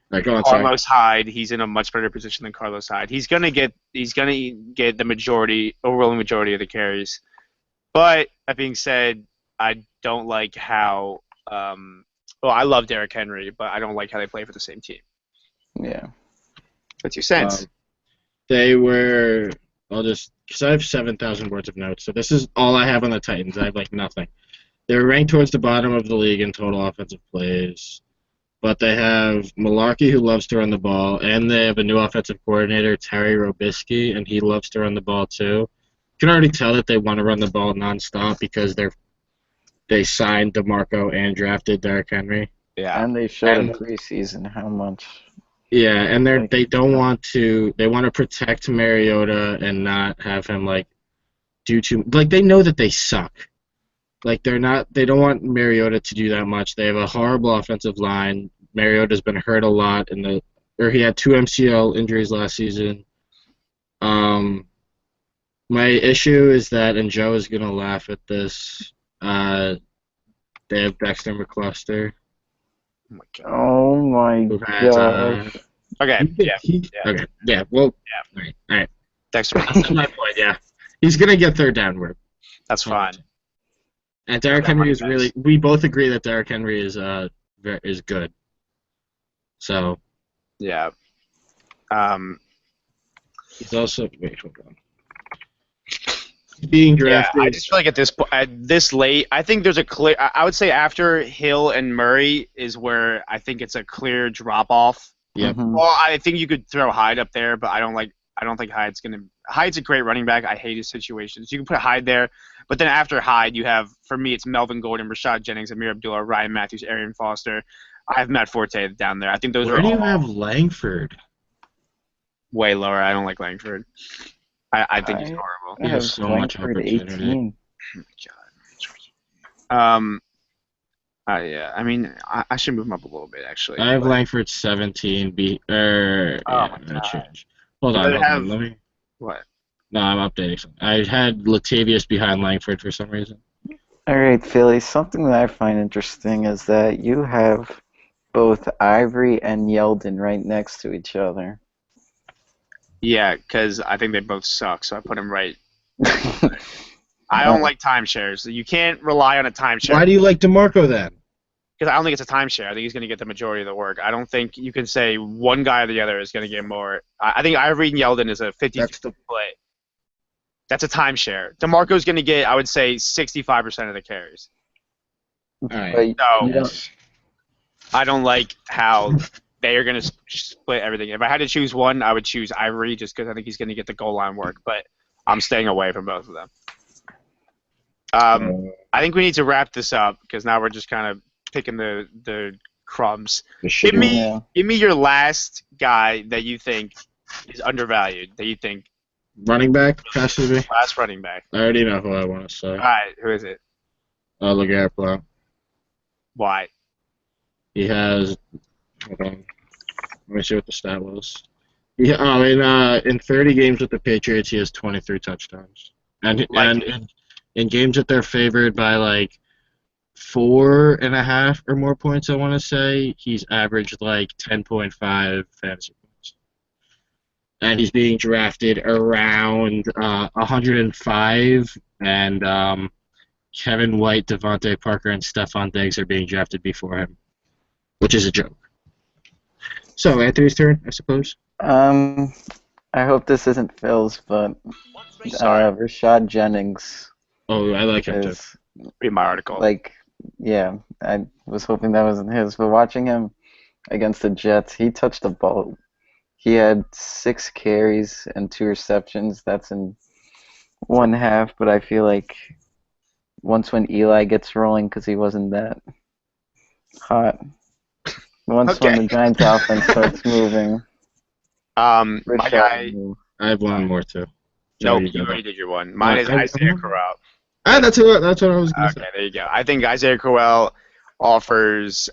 Like, go on, sorry. Carlos Hyde, he's in a much better position than Carlos Hyde. He's gonna get the overwhelming majority of the carries. But that being said, I don't like how. Well, I love Derrick Henry, but I don't like how they play for the same team. Yeah. What's your sense? They were. Because I have 7,000 words of notes, so this is all I have on the Titans. I have like nothing. They're ranked towards the bottom of the league in total offensive plays. But they have Malarkey, who loves to run the ball, and they have a new offensive coordinator, Terry Robisky, and he loves to run the ball too. You can already tell that they want to run the ball nonstop because they signed DeMarco and drafted Derrick Henry. Yeah. And they showed in preseason how much. Yeah, and they don't want to. They want to protect Mariota and not have him like do too. Like they know that they suck. Like they don't want Mariota to do that much. They have a horrible offensive line. Mariota's been hurt a lot he had 2 MCL injuries last season. My issue is that, and Joe is gonna laugh at this. They have Dexter McCluster. Oh my god. Oh my Who has, gosh. Okay. Yeah. Okay. Yeah. Well. Yeah. All right. Dexter. That's my point. Yeah. He's gonna get third down work. That's fine. And Derrick Henry is really. We both agree that Derrick Henry is good. So. Yeah. He's also. Wait, hold on. Being drafted. Yeah, I just feel like at this late, I think there's a clear. I would say after Hill and Murray is where I think it's a clear drop off. Yep. Mhm. Well, I think you could throw Hyde up there, but I don't think Hyde's gonna. Hyde's a great running back. I hate his situations. You can put Hyde there, but then after Hyde, you have for me it's Melvin Gordon, Rashad Jennings, Amir Abdullah, Ryan Matthews, Arian Foster. I have Matt Forte down there. I think those Where are do you all have Langford? way lower. I don't like Langford. I think he's horrible. I He has have so much Langford opportunity. 18. Yeah. I mean, I should move him up a little bit actually. I have but- Langford 17. my God. Change. Hold You on. better have- Let me. What? No, I'm updating something. I had Latavius behind Langford for some reason. All right, Philly, something that I find interesting is that you have both Ivory and Yeldon right next to each other. Yeah, because I think they both suck, so I put him right. I don't like timeshares. You can't rely on a timeshare. Why do you like DeMarco then? Because I don't think it's a timeshare. I think he's going to get the majority of the work. I don't think you can say one guy or the other is going to get more. I think Ivory and Yeldon is a 50-50 play. That's a timeshare. DeMarco's going to get, I would say, 65% of the carries. All right. But So you don't- I don't like how they are going to split everything. If I had to choose one, I would choose Ivory just because I think he's going to get the goal line work. But I'm staying away from both of them. I think we need to wrap this up because now we're just kind of picking the crumbs. Give me Yeah. your last guy that you think is undervalued. That you think Running back has to be. last running back. I already know who I want to say. All right, who is it? LeGarrette Blount. Why? He has. Hold on. Let me see what the stat was. In 30 games with the Patriots, he has 23 touchdowns. And in games that they're favored by like 4.5 or more points, I want to say, he's averaged like 10.5 fantasy points. And he's being drafted around 105, and Kevin White, Devontae Parker, and Stephon Diggs are being drafted before him, which is a joke. So, Anthony's turn, I suppose. I hope this isn't Phil's, but Rashad Jennings Oh, I like him too. is Read my article. yeah. I was hoping that wasn't his, but watching him against the Jets, he touched the ball. He had 6 carries and 2 receptions. That's in one half, but I feel like once when Eli gets rolling, because he wasn't that hot. Once when the Giants offense starts moving, my Rashad guy. will- I have one more too. No, Joe, you already did your one. Mine is I- Isaiah Crowell. That's what I was going to Okay, there you go. I think Isaiah Crowell offers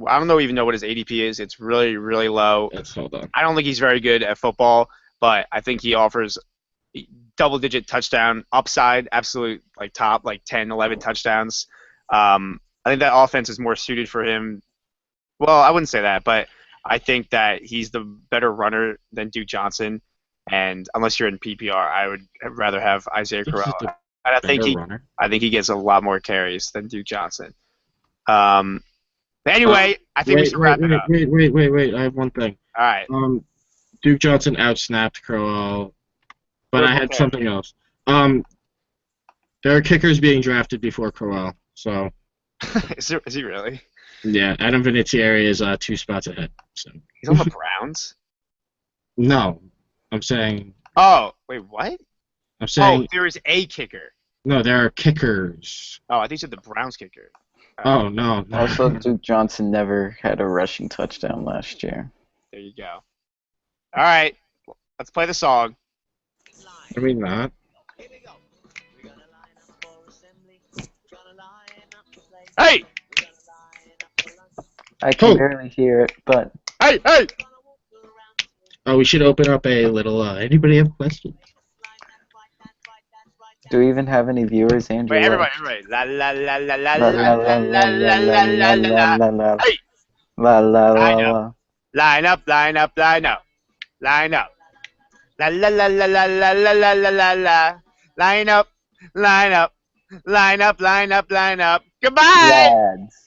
I don't even know what his ADP is. It's really, really low. Let's hold on. I don't think he's very good at football, but I think he offers double-digit touchdown upside, absolute like top like 10, 11 touchdowns. I think that offense is more suited for him. Well, I wouldn't say that, but I think that he's the better runner than Duke Johnson. And unless you're in PPR, I would rather have Isaiah He's just Crowell. a And better runner. I think he gets a lot more carries than Duke Johnson. Anyway, I think we should wrap it up. Wait. I have one thing. All right. Duke Johnson outsnapped Crowell, but I had something else. There are kickers being drafted before Crowell, so Is he really? yeah, Adam Vinatieri is 2 spots ahead. So He's on the Browns? no, I'm saying Oh, wait, what? I'm saying Oh, there is a kicker. no. There are kickers. Oh, I think you said the Browns kicker. Oh no. Also, Duke Johnson never had a rushing touchdown last year. There you go. All right, let's play the song. I mean not. Here we go. We're gonna line up for assembly. We're gonna line up to play. Hey, We're gonna line up for lunch. I can Oh. barely hear it, but hey. We're gonna walk around the school. Oh, we should open up a little. Anybody have questions? That's right. do we even have any viewers, Andrew? Wait, everybody. La la la la la La la la la la la la la la la la. la la. Hey, La la la I know. la. line up, line up, line up, line up. La la la la la la la la la la la. Line up, line up, line up, line up, line up. Goodbye. Lads.